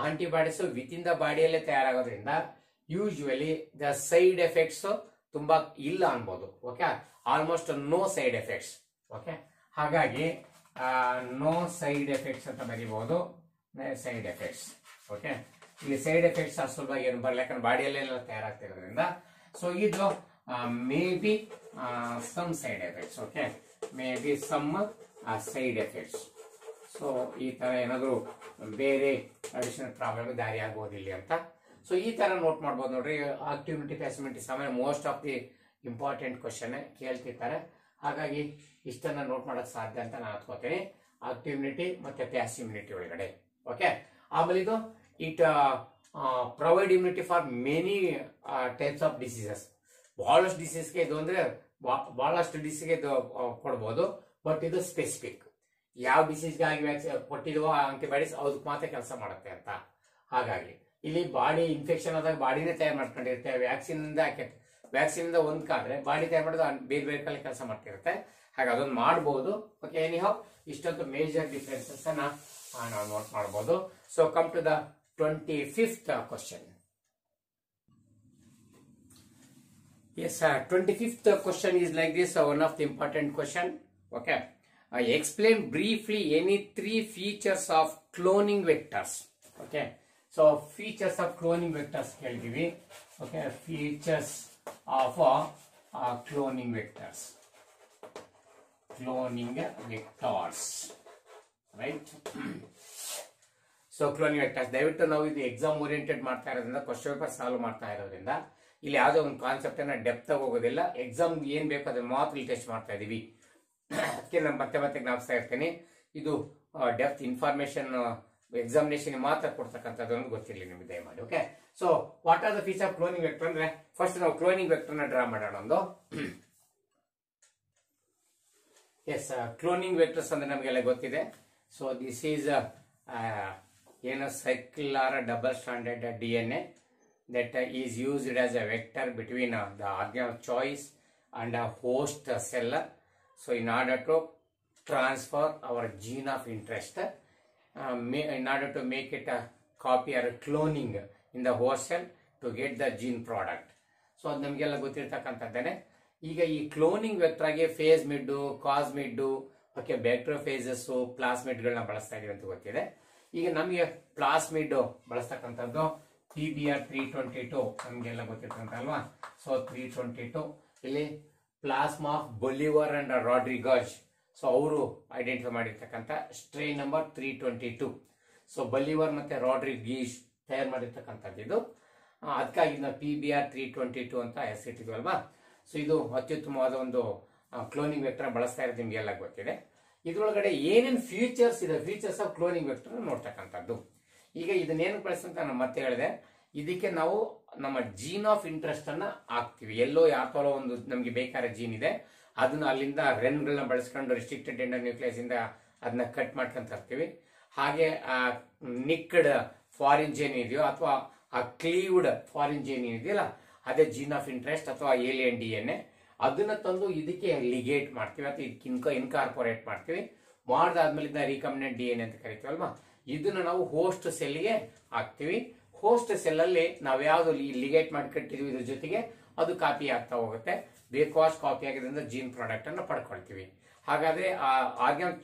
ಆಂಟಿಬಾಡೀಸ್ ವಿತ್ ಇನ್ ದ ಬಾಡಿಯಲ್ಲೇ ತಯಾರಾಗೋದ್ರಿಂದ ಯೂಶುವಲಿ ದ ಸೈಡ್ ಎಫೆಕ್ಟ್ಸ್ ತುಂಬಾ ಇಲ್ಲ ಅನ್ಬೋದು. Okay, almost no side effects. Okay, ಹಾಗಾಗಿ ನೋ ಸೈಡ್ ಎಫೆಕ್ಟ್ಸ್ ಅಂತ ಬರೀಬಹುದು. Side effects. ಓಕೆ, ಇಲ್ಲಿ ಸೈಡ್ ಎಫೆಕ್ಟ್ಸ್ ಸುಲಭವಾಗಿ ಏನು ಬರಲ್ಲ, ಯಾಕಂದ್ರೆ ಬಾಡಿಯಲ್ಲೆಲ್ಲ ತಯಾರಾಗ್ತಿರೋದ್ರಿಂದ. ಸೊ ಇದು maybe some side effects. Okay, maybe some side effects. So ಈ ತರ ಏನಾದ್ರು ಬೇರೆ ಅಡಿಷನಲ್ ಪ್ರಾಬ್ಲಮ್ ದಾರಿ ಆಗ್ಬೋದು ಇಲ್ಲಿ ಅಂತ. ಸೊ ಈ ತರ ನೋಟ್ ಮಾಡ್ಬೋದು ನೋಡ್ರಿ. ಆಕ್ಟಿವಿಟಿ ಪ್ಯಾಸಿವಿಟಿ ಸಾಮಾನ್ಯ most of the important question ಕೇಳ್ತಿರ್ತಾರೆ. ಹಾಗಾಗಿ ಇಷ್ಟನ್ನ ನೋಟ್ ಮಾಡಕ್ ಸಾಧ್ಯ ಅಂತ ನಾನು ಅನ್ಕೋತೀನಿ, ಆಕ್ಟಿವಿಟಿ ಮತ್ತೆ ಪ್ಯಾಸಿವಿಟಿ ಒಳಗಡೆ. ಓಕೆ, ಆಮೇಲೆ ಇದು it provide immunity for many types of diseases. ಬಹಳಷ್ಟು ಡಿಸೀಸ್ಗೆ ಇದು ಅಂದ್ರೆ ಬಹಳಷ್ಟು ಡಿಸೀಸ್ಗೆ ಇದು ಕೊಡ್ಬೋದು. ಬಟ್ ಇದು ಸ್ಪೆಸಿಫಿಕ್, ಯಾವ ಡಿಸೀಸ್ಗಾಗಿ ವ್ಯಾಕ್ಸಿನ್ ಕೊಟ್ಟಿದ್ವೋ ಆಂಟಿಬಾಡೀಸ್ ಅದಕ್ಕೆ ಮಾತ್ರ ಕೆಲಸ ಮಾಡುತ್ತೆ ಅಂತ. ಹಾಗಾಗಿ ಇಲ್ಲಿ ಬಾಡಿ ಇನ್ಫೆಕ್ಷನ್ ಆದಾಗ ಬಾಡಿನೇ ತಯಾರು ಮಾಡ್ಕೊಂಡಿರುತ್ತೆ. ವ್ಯಾಕ್ಸಿನ್ ಇಂದ ಒಂದ್ಕಾದ್ರೆ ಬಾಡಿ ತಯಾರು ಮಾಡೋದು ಬೇರೆ ಬೇರೆ ಕಡೆ ಕೆಲಸ ಮಾಡ್ತಿರುತ್ತೆ. ಹಾಗೆ ಅದೊಂದು ಮಾಡಬಹುದು. ಓಕೆ, ಎನಿಹೌ ಇಷ್ಟೊಂದು ಮೇಜರ್ ಡಿಫರೆನ್ಸಸ್ ಅನ್ನ ನಾವು ನೋಟ್ ಮಾಡಬಹುದು. So come to the 25th question. Yes, 25th question is like this, one of the important question. Okay, explain briefly any 3 features of cloning vectors. Okay, so features of cloning vectors keldivi. Okay, features of cloning vectors. Cloning vectors, right? So cloning vectors ದಯವಿಟ್ಟು ನಾವು ಇದು exam oriented ಮಾಡ್ತಾ ಇರೋದ್ರಿಂದ question paper solve ಮಾಡ್ತಾ ಇರೋದ್ರಿಂದ ಇಲ್ಲಿ ಯಾವುದೋ ಒಂದು ಕಾನ್ಸೆಪ್ಟ್ ಅನ್ನ ಡೆಪ್ತ್ ಆಗಿ ಹೋಗೋದಿಲ್ಲ. ಎಕ್ಸಾಮ್ ಏನ್ ಬೇಕು ಅದನ್ನ ಮಾತ್ರ ಇಲ್ಲಿ ಟೆಸ್ಟ್ ಮಾಡ್ತಾ ಇದೀವಿ. ಅದಕ್ಕೆ ನಾನು ಮತ್ತೆ ಜ್ಞಾಪಿಸ್ತಾ ಇರ್ತೀನಿ, ಇದು ಡೆಪ್ತ್ ಇನ್ಫಾರ್ಮೇಶನ್ ಎಕ್ಸಾಮಿನೇಷನ್ ಮಾತ್ರ ಕೊಡ್ತಕ್ಕಂಥದ್ದು ಗೊತ್ತಿರಲಿ ನಿಮಗೆ ದಯಮಾಡಿ. Okay, so what are the feature of cloning vector ಅಂದ್ರೆ ಫಸ್ಟ್ ನಾವು ಕ್ಲೋನಿಂಗ್ ವೆಕ್ಟರ್ ನ ಡ್ರಾ ಮಾಡೋಣ ಒಂದು. ಎಸ್, ಕ್ಲೋನಿಂಗ್ ವೆಕ್ಟರ್ಸ್ ಅಂದ್ರೆ ನಮಗೆಲ್ಲ ಗೊತ್ತಿದೆ. ಸೊ ದಿಸ್ ಈಸ್ ಏನು circular double stranded DNA that is used as a vector between the organ of choice and a host cell. So in order to transfer our gene of interest, in order to make it a copy or a cloning in the host cell to get the gene product. So ಅದು ನಮಗೆಲ್ಲ ಗೊತ್ತಿರ್ತಕ್ಕಂಥದ್ದೇನೆ. ಈಗ ಈ cloning vector ಆಗಿ face mid, ಕಾಸ್ಮಿಡ್, okay, ಬ್ಯಾಕ್ಟೀರಿಯೋಫೇಸಸ್, ಪ್ಲಾಸ್ಮಿಡ್ಗಳನ್ನ ಬಳಸ್ತಾ ಇದೀವಿ ಅಂತ ಗೊತ್ತಿದೆ. ಈಗ ನಮಗೆ ಪ್ಲಾಸ್ಮಿಡ್ ಬಳಸ್ತಕ್ಕಂಥದ್ದು PBR 322 ನಮಗೆಲ್ಲ ಗೊತ್ತಿರ್ತಕ್ಕಂಥಲ್ವಾ. ಸೊ 322 ಇಲ್ಲಿ ಪ್ಲಾಸ್ಮಾ ಆಫ್ ಬೊಲಿವರ್ ಅಂಡ್ ರಾಡ್ರಿಗಜ್. ಸೊ ಅವರು ಐಡೆಂಟಿಫೈ ಮಾಡಿರ್ತಕ್ಕಂಥ ಸ್ಟ್ರೈನ್ ನಂಬರ್ 322. ಸೊ ಬೊಲಿವರ್ ಮತ್ತೆ ರಾಡ್ರಿಗೀಜ್ ತಯಾರು ಮಾಡಿರ್ತಕ್ಕಂಥದ್ದು ಇದು. ಅದಕ್ಕಾಗಿ ನಾವು PBR 322 ಅಂತ ಹೆಸರಿಟ್ಟಿದ್ವಲ್ವಾ. ಸೊ ಇದು ಅತ್ಯುತ್ತಮವಾದ ಒಂದು ಕ್ಲೋನಿಂಗ್ ವೆಕ್ಟರ್ ಬಳಸ್ತಾ ಇರೋದು ನಿಮಗೆಲ್ಲ ಗೊತ್ತಿದೆ. ಇದ್ರೊಳಗಡೆ ಏನೇನು ಫೀಚರ್ಸ್ ಇದೆ, ಫೀಚರ್ಸ್ ಆಫ್ ಕ್ಲೋನಿಂಗ್ ವೆಕ್ಟರ್ ನೋಡ್ತಕ್ಕಂಥದ್ದು. ಈಗ ಇದನ್ನೇನು ಬಳಸ್ತಂತ ನಾನು ಮತ್ತೆ ಹೇಳಿದೆ, ಇದಕ್ಕೆ ನಾವು ನಮ್ಮ ಜೀನ್ ಆಫ್ ಇಂಟ್ರೆಸ್ಟ್ ಅನ್ನ ಹಾಕ್ತಿವಿ. ಎಲ್ಲೋ ಯಾವ್ದಾರೋ ಒಂದು ನಮ್ಗೆ ಬೇಕಾದ ಜೀನ್ ಇದೆ, ಅದನ್ನ ಅಲ್ಲಿಂದ ರೆನ್ಗಳನ್ನ ಬಳಸ್ಕೊಂಡು ರಿಸ್ಟ್ರಿಕ್ಟೆಡ್ ಎಂಡೋನ್ಯೂಕ್ಲಿಯಸ್ ಇಂದ ಅದನ್ನ ಕಟ್ ಮಾಡ್ಕೊಂತ ಇರ್ತೀವಿ. ಹಾಗೆ ಆ ನಿಕ್ಡ್ ಫಾರಿನ್ ಜೀನ್ ಇದೆಯೋ ಅಥವಾ ಆ ಕ್ಲೀವ್ಡ್ ಫಾರಿನ್ ಜೀನ್ ಇದೆಯಲ್ಲ, ಅದೇ ಜೀನ್ ಆಫ್ ಇಂಟ್ರೆಸ್ಟ್ ಅಥವಾ ಏಲಿಯನ್ DNA. ಅದನ್ನ ತಂದು ಇದಕ್ಕೆ ಲಿಗೇಟ್ ಮಾಡ್ತೀವಿ ಅಥವಾ ಇದಕ್ಕೆ ಇನ್ಕಾರ್ಪೊರೇಟ್ ಮಾಡ್ತೀವಿ. ಮಾಡ್ದಾದ್ಮೇಲೆ ರೀಕಂಬಿನೆಂಟ್ DNA ಅಂತ ಕರಿತೀವಲ್ವಾ, ಇದನ್ನ ನಾವು ಹೋಸ್ಟ್ ಸೆಲ್ಗೆ ಹಾಕ್ತಿವಿ. ಹೋಸ್ಟ್ ಸೆಲ್ ಅಲ್ಲಿ ನಾವು ಯಾವ್ದು ಲಿಗೇಟ್ ಮಾಡಿ ಕಟ್ಟಿದ್ವಿ ಇದ್ರ ಜೊತೆಗೆ ಅದು ಕಾಪಿ ಆಗ್ತಾ ಹೋಗುತ್ತೆ. ಬೇಕಾಸ್ ಕಾಪಿ ಆಗಿದ್ರಿಂದ ಜೀನ್ ಪ್ರಾಡಕ್ಟ್ ಅನ್ನ ಪಡ್ಕೊಳ್ತೀವಿ. ಹಾಗಾದ್ರೆ ಆ ಆರ್ಗನ್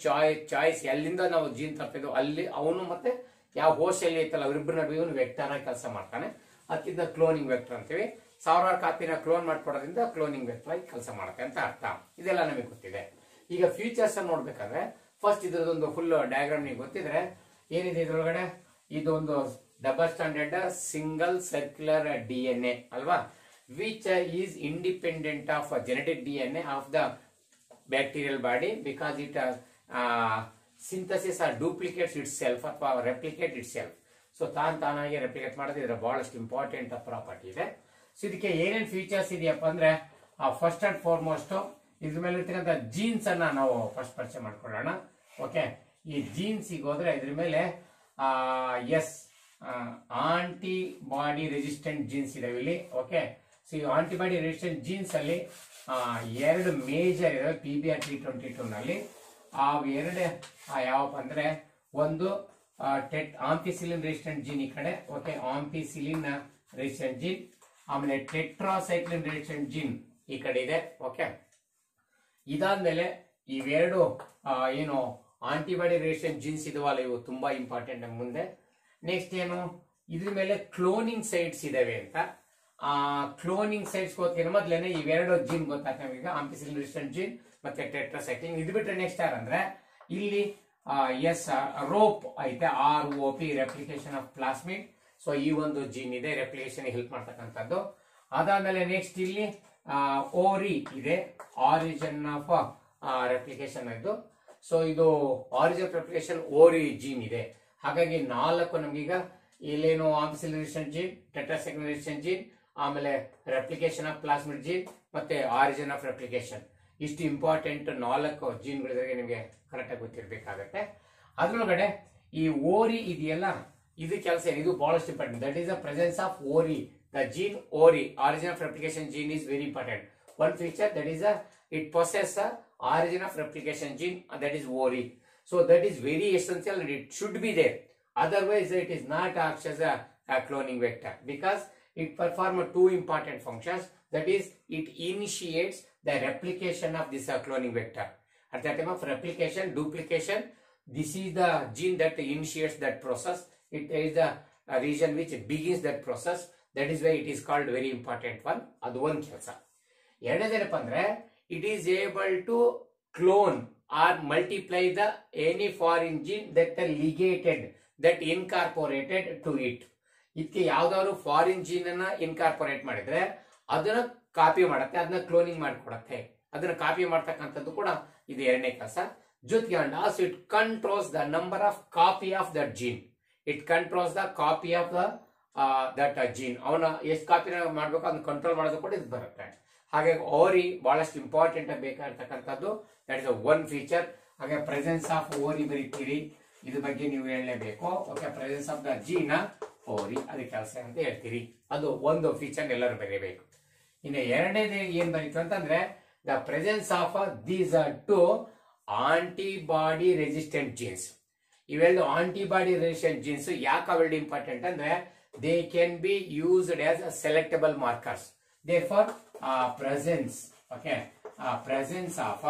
ಚಾಯ್ಸ್ ಎಲ್ಲಿಂದ ನಾವು ಜೀನ್ ತರ್ತಿದ್ವು ಅಲ್ಲಿ ಅವನು ಮತ್ತೆ ಯಾವ ಹೋಸ್ಟ್ ಸೆಲ್ ಐತಲ್ಲ ಅವರಿಬ್ಬರ ನಡುವೆ ಇವನು ವೆಕ್ಟರ್ ಆಗಿ ಕೆಲಸ ಮಾಡ್ತಾನೆ. ಅದಕ್ಕಿಂತ ಕ್ಲೋನಿಂಗ್ ವೆಕ್ಟರ್ ಅಂತೀವಿ. ಸಾವಿರಾರು ಕಾಪಿನ ಕ್ಲೋನ್ ಮಾಡ್ಕೊಡೋದ್ರಿಂದ ಕ್ಲೋನಿಂಗ್ ವೆಕ್ಟರ್ ಆಗಿ ಕೆಲಸ ಮಾಡುತ್ತೆ ಅಂತ ಅರ್ಥ. ಇದೆಲ್ಲ ನಮಗೆ ಗೊತ್ತಿದೆ. ಈಗ ಫೀಚರ್ಸ್ ಅನ್ನು ನೋಡ್ಬೇಕಾದ್ರೆ ಫಸ್ಟ್ ಇದ್ರದೊಂದು ಫುಲ್ ಡಯಾಗ್ರಾಮ್ ನಿಮಗೆ ಗೊತ್ತಿದ್ರೆ ಏನಿದೆ ಇದ್ರೊಳಗಡೆ, ಇದೊಂದು double stranded single circular DNA ಅಲ್ವಾ, which is independent of genetic DNA of the bacterial body because it synthesis or duplicates itself ಅಥವಾ ರೆಪ್ಲಿಕೇಟ್ ಇಟ್ ಸೆಲ್ಫ್. ಸೊ ತಾನಾಗಿ ರೆಪ್ಲಿಕೇಟ್ ಮಾಡೋದು ಇದರ ಬಹಳಷ್ಟು ಇಂಪಾರ್ಟೆಂಟ್ ಪ್ರಾಪರ್ಟಿ ಇದೆ. ಸೊ ಇದಕ್ಕೆ ಏನೇನು ಫೀಚರ್ಸ್ ಇದೆಯಪ್ಪ ಅಂದ್ರೆ ಫಸ್ಟ್ ಅಂಡ್ ಫಾರ್ಮೋಸ್ಟ್ ಇದ್ರ ಮೇಲೆ ಇರ್ತಕ್ಕಂಥ ಜೀನ್ಸ್ ಅನ್ನ ನಾವು ಫಸ್ಟ್ ಪರಿಚಯ ಮಾಡ್ಕೊಳ್ಳೋಣ. ಓಕೆ, ಈ ಜೀನ್ಸ್ ಹೋದ್ರೆ ಇದ್ರ ಮೇಲೆ ಆಂಟಿಬಾಡಿ ರೆಸಿಸ್ಟೆಂಟ್ ಜೀನ್ಸ್ ಇದಾವೆ ಇಲ್ಲಿ. ಓಕೆ, ಸೊ ಈ ಆಂಟಿಬಾಡಿ ರೆಸಿಸ್ಟೆಂಟ್ ಜೀನ್ಸ್ ಅಲ್ಲಿ ಎರಡು ಮೇಜರ್ ಇದಾವೆ PBR 322 ನಲ್ಲಿ. ಎರಡೇ ಯಾವಪ್ಪ ಅಂದ್ರೆ ಒಂದು ಆಂಪಿಸಿಲಿನ್ ರೆಸಿಸ್ಟೆಂಟ್ ಜೀನ್ ಈ ಕಡೆ, ಓಕೆ, ಆಂಪಿಸಿಲಿನ್ ರೆಸಿಸ್ಟೆಂಟ್ ಜೀನ್. ಆಮೇಲೆ ಟೆಟ್ರಾಸೈಕ್ಲಿನ್ ರೆಸಿಸ್ಟೆಂಟ್ ಜೀನ್ ಈ ಕಡೆ ಇದೆ, ಓಕೆ. ಇದಾದ್ಮೇಲೆ ಇವೆರಡು ಏನು ಆಂಟಿಬಾಡಿ ರೆಸಿಸ್ಟೆಂಟ್ ಜೀನ್ಸ್ ಇದಾವಲ್ಲ, ಇವು ತುಂಬಾ ಇಂಪಾರ್ಟೆಂಟ್ ಮುಂದೆ. ನೆಕ್ಸ್ಟ್ ಏನು, ಇದ್ರ ಮೇಲೆ ಕ್ಲೋನಿಂಗ್ ಸೈಟ್ಸ್ ಇದಾವೆ ಅಂತ. ಕ್ಲೋನಿಂಗ್ ಸೈಟ್ಸ್ ಗೊತ್ತಿರೋ ಮೊದ್ಲೇನೆ ಇವೆರಡು ಜೀನ್ ಗೊತ್ತಾಗ್ತವೆ ನಮಗೆ, ಆಂಪಿಸಿಲಿನ್ ರೆಸಿಸ್ಟೆಂಟ್ ಜೀನ್ ಮತ್ತೆ ಟೆಟ್ರಾಸೈಕ್ಲಿನ್. ಇದು ಬಿಟ್ರೆ ನೆಕ್ಸ್ಟ್ ಯಾರಂದ್ರೆ ಇಲ್ಲಿ ರೋಪ್ ಐತೆ, ROP, replication of plasmid. So ಈ ಒಂದು ಜೀನ್ ಇದೆ, ರೆಪ್ಲಿಕೇಶನ್ ಹೆಲ್ಪ್ ಮಾಡ್ತಕ್ಕಂಥದ್ದು. ಅದಾದ್ಮೇಲೆ ನೆಕ್ಸ್ಟ್ ಇಲ್ಲಿ ಓರಿ ಇದೆ, ಆರಿಜಿನ್ ಆಫ್ ರೆಪ್ಲಿಕೇಶನ್ ಇದು. ಸೊ ಇದು origin of replication ori gene ಇದೆ. ಹಾಗಾಗಿ 4 ನಮ್ಗೀಗ ಇಲ್ಲೇನು ampicillin resistant gene, tetracycline resistant gene, ಆಮೇಲೆ ರೆಪ್ಲಿಕೇಶನ್ ಆಫ್ ಪ್ಲಾಸ್ಮಿಡ್ ಜೀನ್ ಮತ್ತೆ ಆರಿಜಿನ್ ಆಫ್ ರೆಪ್ಲಿಕೇಶನ್. ಇಷ್ಟು ಇಂಪಾರ್ಟೆಂಟ್ 4 ಜೀನ್ಗಳಿದ್ರೆ ನಿಮಗೆ ಕರೆಕ್ಟ್ ಆಗಿ ಗೊತ್ತಿರಬೇಕಾಗತ್ತೆ. ಅದ್ರೊಳಗಡೆ ಈ ಓರಿ ಇದೆಯಲ್ಲ, ಇದು ಕೆಲಸ ಏನು, ಇದು ಬಹಳಷ್ಟು important. That is the presence of ori, the gene ori, origin of replication gene is very important. One feature that is it possess origin of replication gene, that is ORI. So that is very essential and it should be there. Otherwise it is not acts as a cloning vector, because it performs 2 important functions. That is, it initiates the replication of this cloning vector. At the time of replication, duplication, this is the gene that initiates that process. It is the region which begins that process. That is why it is called very important one. Adu one kelsa. ಎರಡನೇದೇನಪ್ಪ ಅಂದ್ರೆ it is able to clone or multiply the any foreign gene that are ligated, that incorporated to it. ಇದಕ್ಕೆ ಯಾವ್ದಾದ್ರು foreign gene ಅನ್ನ incorporate ಮಾಡಿದ್ರೆ ಅದನ್ನ copy ಮಾಡುತ್ತೆ, ಅದನ್ನ cloning ಮಾಡಿಕೊಡುತ್ತೆ. ಅದನ್ನ ಕಾಪಿ ಮಾಡ್ತಕ್ಕಂಥದ್ದು ಕೂಡ ಇದು ಎರಡನೇ ಕೆಲಸ. ಜೊತೆಗೆ and also it controls the number of copy of that gene. It controls the copy of the that gene. ಅವನ ಎಷ್ಟು ಕಾಪಿ ಮಾಡ್ಬೇಕು ಅದನ್ನ ಕಂಟ್ರೋಲ್ ಮಾಡೋದು ಕೂಡ ಇದು ಬರುತ್ತೆ. ಹಾಗಾಗಿ ಓರಿ ಬಹಳಷ್ಟು ಇಂಪಾರ್ಟೆಂಟ್ ಬೇಕಾಗಿರ್ತಕ್ಕಂಥದ್ದು. That is one feature. ಹಾಗೆ ಪ್ರೆಸೆನ್ಸ್ ಆಫ್ ಓರಿ ಬರೀತೀರಿ, ಇದ್ರ ಬಗ್ಗೆ ನೀವು ಹೇಳಲೇಬೇಕು. Okay, presence of the gene ori, ಅದೇ ಕೆಲಸ ಅಂತ ಹೇಳ್ತೀರಿ. ಅದು ಒಂದು ಫೀಚರ್ ಎಲ್ಲರೂ ಬರೀಬೇಕು. ಇನ್ನು ಎರಡನೇದು ಏನ್ ಬರೀತು ಅಂತಂದ್ರೆ the presence of these 2 antibody resistant jeans. ಇವೆರಡು ಆಂಟಿಬಾಡಿ ರೆಸಿಸ್ಟೆಂಟ್ ಜೀನ್ಸ್ ಯಾಕೆ ಅವೆರಡು ಇಂಪಾರ್ಟೆಂಟ್ ಅಂದ್ರೆ they can be used as selectable markers. Therefore, presence of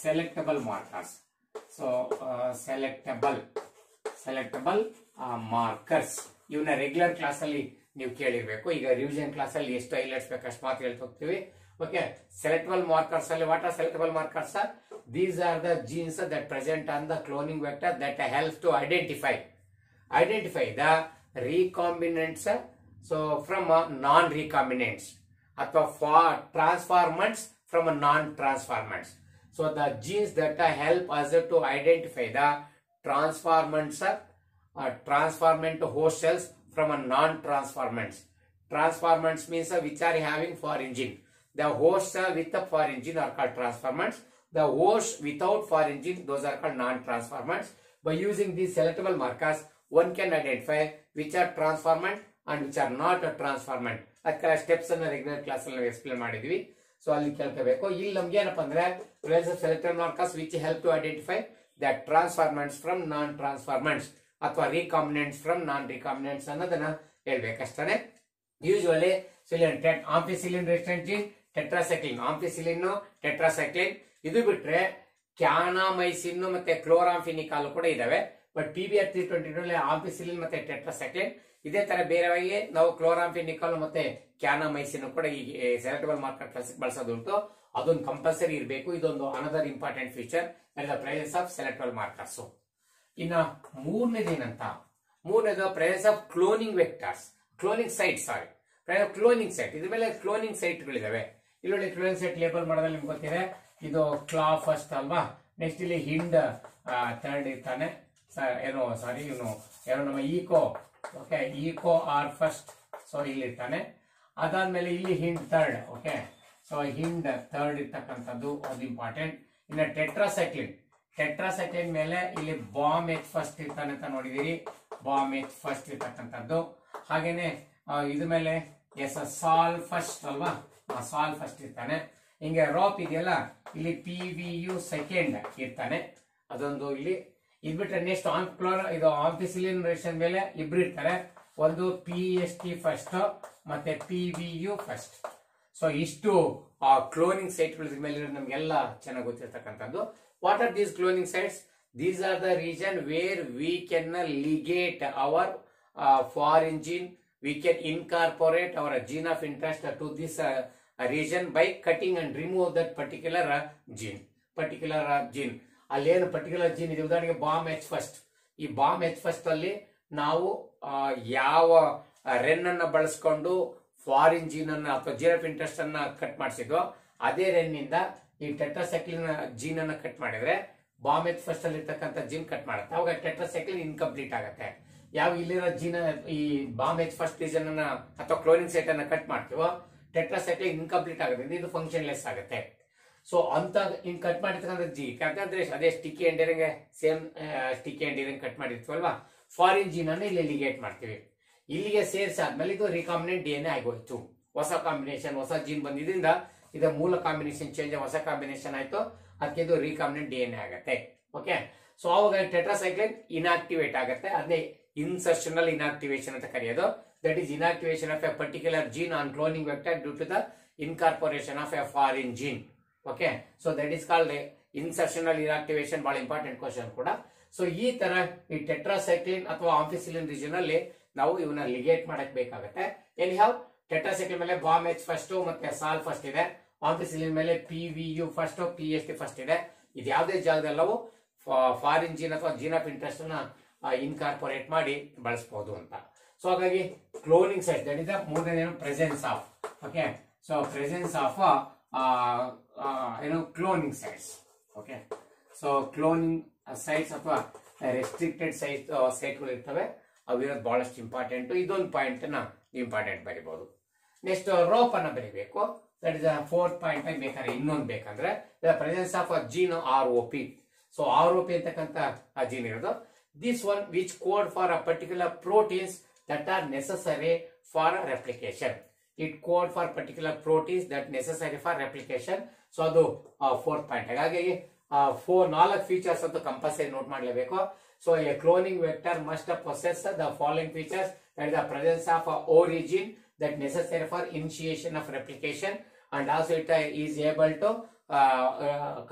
selectable markers. So selectable markers. ಇವನ್ನ ರೆಗ್ಯುಲರ್ ಕ್ಲಾಸ್ ಅಲ್ಲಿ ನೀವು ಕೇಳಿರ್ಬೇಕು. ಈಗ ರಿವಿಷನ್ ಕ್ಲಾಸ್ ಅಲ್ಲಿ ಎಷ್ಟು ಹೈಲೈಟ್ಸ್ ಬೇಕು ಅಷ್ಟು ಮಾತ್ರ ಹೇಳ್ತಾ ಹೋಗ್ತೀವಿ. ಓಕೆ, ಸೆಲೆಕ್ಟಬಲ್ ಮಾರ್ಕರ್ಸ್ ಅಲ್ಲಿ what are selectable markers? These are the genes that present on the cloning vector that helps to identify the recombinants. So from non-recombinants ಅಥವಾ transformants from non-transformants. So the genes that help us to identify the transformants, transformant host cells from non-transformants. Transformants means which are having foreign gene. The hosts with the foreign gene are called transformants. The hosts without foreign gene, those are called non-transformants. By using these selectable markers, one can identify which are transformant and which are not a transformant. ಅದಕ್ಕೆ steps ಅನ್ನ regular class ಅಲ್ಲಿ ನಾವು explain ಮಾಡಿದ್ವಿ. So ಅಲ್ಲಿ ಕೇಳ್ಕೋಬೇಕು. ಇಲ್ಲಿ ನಮ್ಗೆ ಏನಪ್ಪಾ ಅಂದ್ರೆ selectable markers which help to identify the transformants from non transformants ಅಥವಾ ರಿಕಾಂಬಿನೆಂಟ್ಸ್ ಫ್ರಮ್ ನಾನ್ ರಿಕಾಂಬಿನೆಂಟ್ಸ್ ಅನ್ನೋದನ್ನ ಹೇಳ್ಬೇಕಷ್ಟೇ. Usually ampicillin resistant gene, tetracycline, ampicillin, tetracycline. ಇದು ಬಿಟ್ರೆ ಕ್ಯಾನಾಮೈಸಿನ್ ಮತ್ತೆ ಕ್ಲೋರಾಂಫಿನಿಕಾಲ್ ಕೂಡ ಇದಾವೆ. ಬಟ್ PBR 322 ಆಂಪಿಸಿಲಿನ್ ಮತ್ತೆ ಟೆಟ್ರಾಸೈಕ್ಲಿನ್. ಇದೇ ತರ ಬೇರೆವಾಗಿ ನಾವು ಕ್ಲೋರಾಂಫಿನಿಕಾಲ್ ಮತ್ತೆ ಕ್ಯಾನಾಮೈಸಿನ್ ಕೂಡ ಈ ಸೆಲೆಕ್ಟಬಲ್ ಮಾರ್ಕರ್ ಕೆಲಸಕ್ಕೆ ಬಳಸೋದುಂಟು. ಅದೊಂದು ಕಂಪಲ್ಸರಿ ಇರಬೇಕು. ಇದೊಂದು another important feature the presence of selectable markers. ಇನ್ನ ಮೂರನೇದು presence of cloning vectors, cloning site. Cloning site, ಇದ್ರ ಮೇಲೆ ಕ್ಲೋನಿಂಗ್ ಸೈಟ್ಗಳಿದಾವೆ. ಇಲ್ಲಿ ಕ್ಲೋನಿಂಗ್ ಸೈಟ್ ಲೇಬಲ್ ಮಾಡೋದ್ರಲ್ಲಿ ನಿಮ್ಗೆ ಗೊತ್ತಿದೆ. ಇದು ಕ್ಲಾ ಫಸ್ಟ್ ಅಲ್ವಾ. ನೆಕ್ಸ್ಟ್ ಇಲ್ಲಿ ಹಿಂಡ್ ಥರ್ಡ್ ಇರ್ತಾನೆ. ಇವನು ನಮ್ಮ eco. Okay, eco or first. So ಇಲ್ಲಿ ಇರ್ತಾನೆ. ಅದಾದ್ಮೇಲೆ ಇಲ್ಲಿ hind third. Okay, so hind third ಇರ್ತಕ್ಕಂಥದ್ದು ಅದು ಇಂಪಾರ್ಟೆಂಟ್. ಇನ್ನು ಟೆಟ್ರಾಸೈಕ್ಲಿನ್ ಮೇಲೆ ಇಲ್ಲಿ ಬಾಂಬ್ ಎಚ್ ಫಸ್ಟ್ ಇರ್ತಾನೆ ಅಂತ ನೋಡಿದೀರಿ. ಬಾಂಬ್ ಎಚ್ ಫಸ್ಟ್ ಇರ್ತಕ್ಕಂಥದ್ದು. ಹಾಗೇನೆ ಇದ್ರ ಮೇಲೆ ಸಾಲ್ ಫಸ್ಟ್ ಅಲ್ವಾ, ಸಾಲ್ ಫಸ್ಟ್ ಇರ್ತಾನೆ. ಹಿಂಗೆ ರೋಪ್ ಇದೆಯಲ್ಲ, ಇಲ್ಲಿ ಪಿ ವಿ ಯು ಸೆಕೆಂಡ್ ಇರ್ತಾನೆ, ಅದೊಂದು ಇಲ್ಲಿ ಇದ್ಬಿಟ್ರೆ ನೆಕ್ಸ್ಟ್ ಇದು ಆಂಪಿಸಿಲಿನ್ ರೇಷನ್ ಮೇಲೆ ಇಬ್ರು ಇರ್ತಾರೆ, ಒಂದು ಪಿ ಎಸ್ ಟಿ ಫಸ್ಟ್ ಮತ್ತೆ P V U first. So ಇಷ್ಟು ಕ್ಲೋನಿಂಗ್ ಸೈಟ್ಗಳ ಮೇಲೆ ನಮ್ಗೆಲ್ಲ ಚೆನ್ನಾಗಿ ಗೊತ್ತಿರ್ತಕ್ಕಂಥದ್ದು. What are these cloning sites? These are the region where we can ligate our foreign gene. We can incorporate our gene of interest to this region by cutting and remove that particular gene. ಅಲ್ಲೇನು particular gene ಇದೆ, ಉದಾಹರಣೆಗೆ bomb H first. ಈ bomb H first ಅಲ್ಲಿ ನಾವು ಯಾವ ರೆನ್ ಅನ್ನ ಬಳಸ್ಕೊಂಡು foreign gene ಅನ್ನ ಅಥವಾ ಜೀನ್ ಆಫ್ ಇಂಟ್ರೆಸ್ಟ್ ಅನ್ನ ಕಟ್ ಮಾಡಿಸಿದ್ವೋ ಅದೇ ರೆನ್ ಇಂದ ಈ ಟೆಟ್ರಾಸೈಕ್ಲಿನ್ ಜೀನ್ ಅನ್ನ ಕಟ್ ಮಾಡಿದ್ರೆ ಬಾಂಬ್ ಎಚ್ ಫಸ್ಟ್ ಅಲ್ಲಿ ಇರ್ತಕ್ಕಂಥ ಜೀನ್ ಕಟ್ ಮಾಡುತ್ತೆ, ಅವಾಗ ಟೆಟ್ರಾಸೈಕ್ಲಿನ್ ಇನ್ಕಂಪ್ಲೀಟ್ ಆಗುತ್ತೆ. ಯಾವ ಇಲ್ಲಿರೋ ಜೀನ್ ಈ ಬಾಂಬ್ ಎಚ್ ಫಸ್ಟ್ ರೀಜನ್ ಅನ್ನ ಅಥವಾ ಕ್ಲೋನಿಂಗ್ ಸೈಟ್ ಅನ್ನ ಕಟ್ ಮಾಡ್ತೀವೋ ಟೆಟ್ರಾಸೈಕ್ಲಿನ್ ಇನ್ಕಂಪ್ಲೀಟ್ ಆಗುತ್ತೆ, ಇದು ಫಂಕ್ಷನ್ಲೆಸ್ ಆಗುತ್ತೆ. ಸೊ ಅಂತ ಹಿಂಗ್ ಕಟ್ ಮಾಡಿರ್ತಕ್ಕಂಥ ಜಿ ಯಾಕಂದ್ರೆ ಅದೇ ಸ್ಟಿಕ್ಕಿ ಎಂಡಿಯರಿಂಗ್ ಸೇಮ್ ಸ್ಟಿಕ್ಕಿ ಎಂಡಿಯರಿಂಗ್ ಕಟ್ ಮಾಡಿರ್ತೀವಲ್ವಾ, ಫಾರಿನ್ ಜೀನ್ ಅನ್ನು ಇಲ್ಲಿ ಲಿಗೇಟ್ ಮಾಡ್ತೀವಿ. ಇಲ್ಲಿಗೆ ಸೇರಿಸಾದ್ಮೇಲೆ ಇದು ರಿಕಾಂಬಿನೆಂಟ್ ಡಿಎನ್ಎ ಆಗೋಯ್ತು, ಹೊಸ ಕಾಂಬಿನೇಷನ್, ಹೊಸ ಜೀನ್ ಬಂದಿದ್ರಿಂದ ಇದು ಮೂಲ ಕಾಂಬಿನೇಷನ್ ಚೇಂಜ್, ಹೊಸ ಕಾಂಬಿನೇಷನ್ ಆಯ್ತು, ಅದಕ್ಕೆ ಇದು ರಿಕಾಂಬಿನೆಂಟ್ ಡಿಎನ್ಎ ಆಗುತ್ತೆ. ಓಕೆ, ಸೊ ಅವಾಗ ಟೆಟ್ರಾಸೈಕ್ಲಿನ್ ಇನ್ಆಕ್ಟಿವೇಟ್ ಆಗುತ್ತೆ, ಅದೇ ಇನ್ಸರ್ಷನಲ್ ಇನ್ಆಕ್ಟಿವೇಶನ್ ಅಂತ ಕರೆಯೋದು. That is inactivation of a particular gene on cloning vector due to the incorporation of a foreign gene. Okay, so that is called insertional inactivation, ಬಹಳ important question ಕೂಡ. So ಈ ತರ ಈ tetracycline ಅಥವಾ ಆಂಫಿಸಿಲಿನ್ region ಅಲ್ಲಿ ನಾವು ಇವನ್ನ ಲಿಗೇಟ್ ಮಾಡಕ್ ಬೇಕಾಗುತ್ತೆ. ಎನಿ ಹೌ ಟೆಟ್ರಾಸೈಕ್ಲಿನ್ ಮೇಲೆ ಬಾಂಬ್ ಎಚ್ ಫಸ್ಟ್ ಮತ್ತೆ ಸಾಲ್ ಫಸ್ಟ್ ಇದೆ, ಆಂಫಿಸಿಲಿನ್ ಮೇಲೆ P V U first P S T first ಇದೆ. ಇದು ಯಾವುದೇ ಜಾಗದಲ್ಲವೂ ಫಾರಿನ್ ಜೀನ್ ಅಥವಾ ಜೀನ್ ಆಫ್ ಇಂಟ್ರೆಸ್ಟ್ ನ ಇನ್ಕಾರ್ಪೊರೇಟ್ ಮಾಡಿ ಬಳಸಬಹುದು ಅಂತ. ಸೊ ಹಾಗಾಗಿ cloning site that is the ಮೂರನೇ presence of. Okay, so presence of cloning sites. Okay, so cloning sites ಅಥವಾ ರೆಸ್ಟ್ರಿಕ್ಟೆಡ್ ಸೈಟ್ಗಳು ಇರ್ತವೆ, ಅವಿರೋದು ಬಹಳಷ್ಟು ಇಂಪಾರ್ಟೆಂಟ್. ಇದೊಂದು ಪಾಯಿಂಟ್ ನ ಇಂಪಾರ್ಟೆಂಟ್ ಬರೀಬಹುದು. ನೆಕ್ಸ್ಟ್ ರೋಪ್ ಅನ್ನ ಬರೀಬೇಕು, ದಟ್ ಇಸ್ ಫೋರ್ತ್ ಪಾಯಿಂಟ್. ಬೇಕಾದ್ರೆ ಇನ್ನೊಂದು ಬೇಕಂದ್ರೆ presence of gene R O P. So R O P ಅಂತಕ್ಕಂಥ ಜೀನ್ ಇರೋದು, this one which code for a particular proteins that are necessary for replication. It code for particular proteins that necessary for replication. So ಅದು fourth point. ಹಾಗಾಗಿ 4 features ಅಂತ compulsory note ಮಾಡಲೇಬೇಕು. So a cloning vector must possess the following features, that is the presence of origin that necessary for initiation of replication, and also it is able to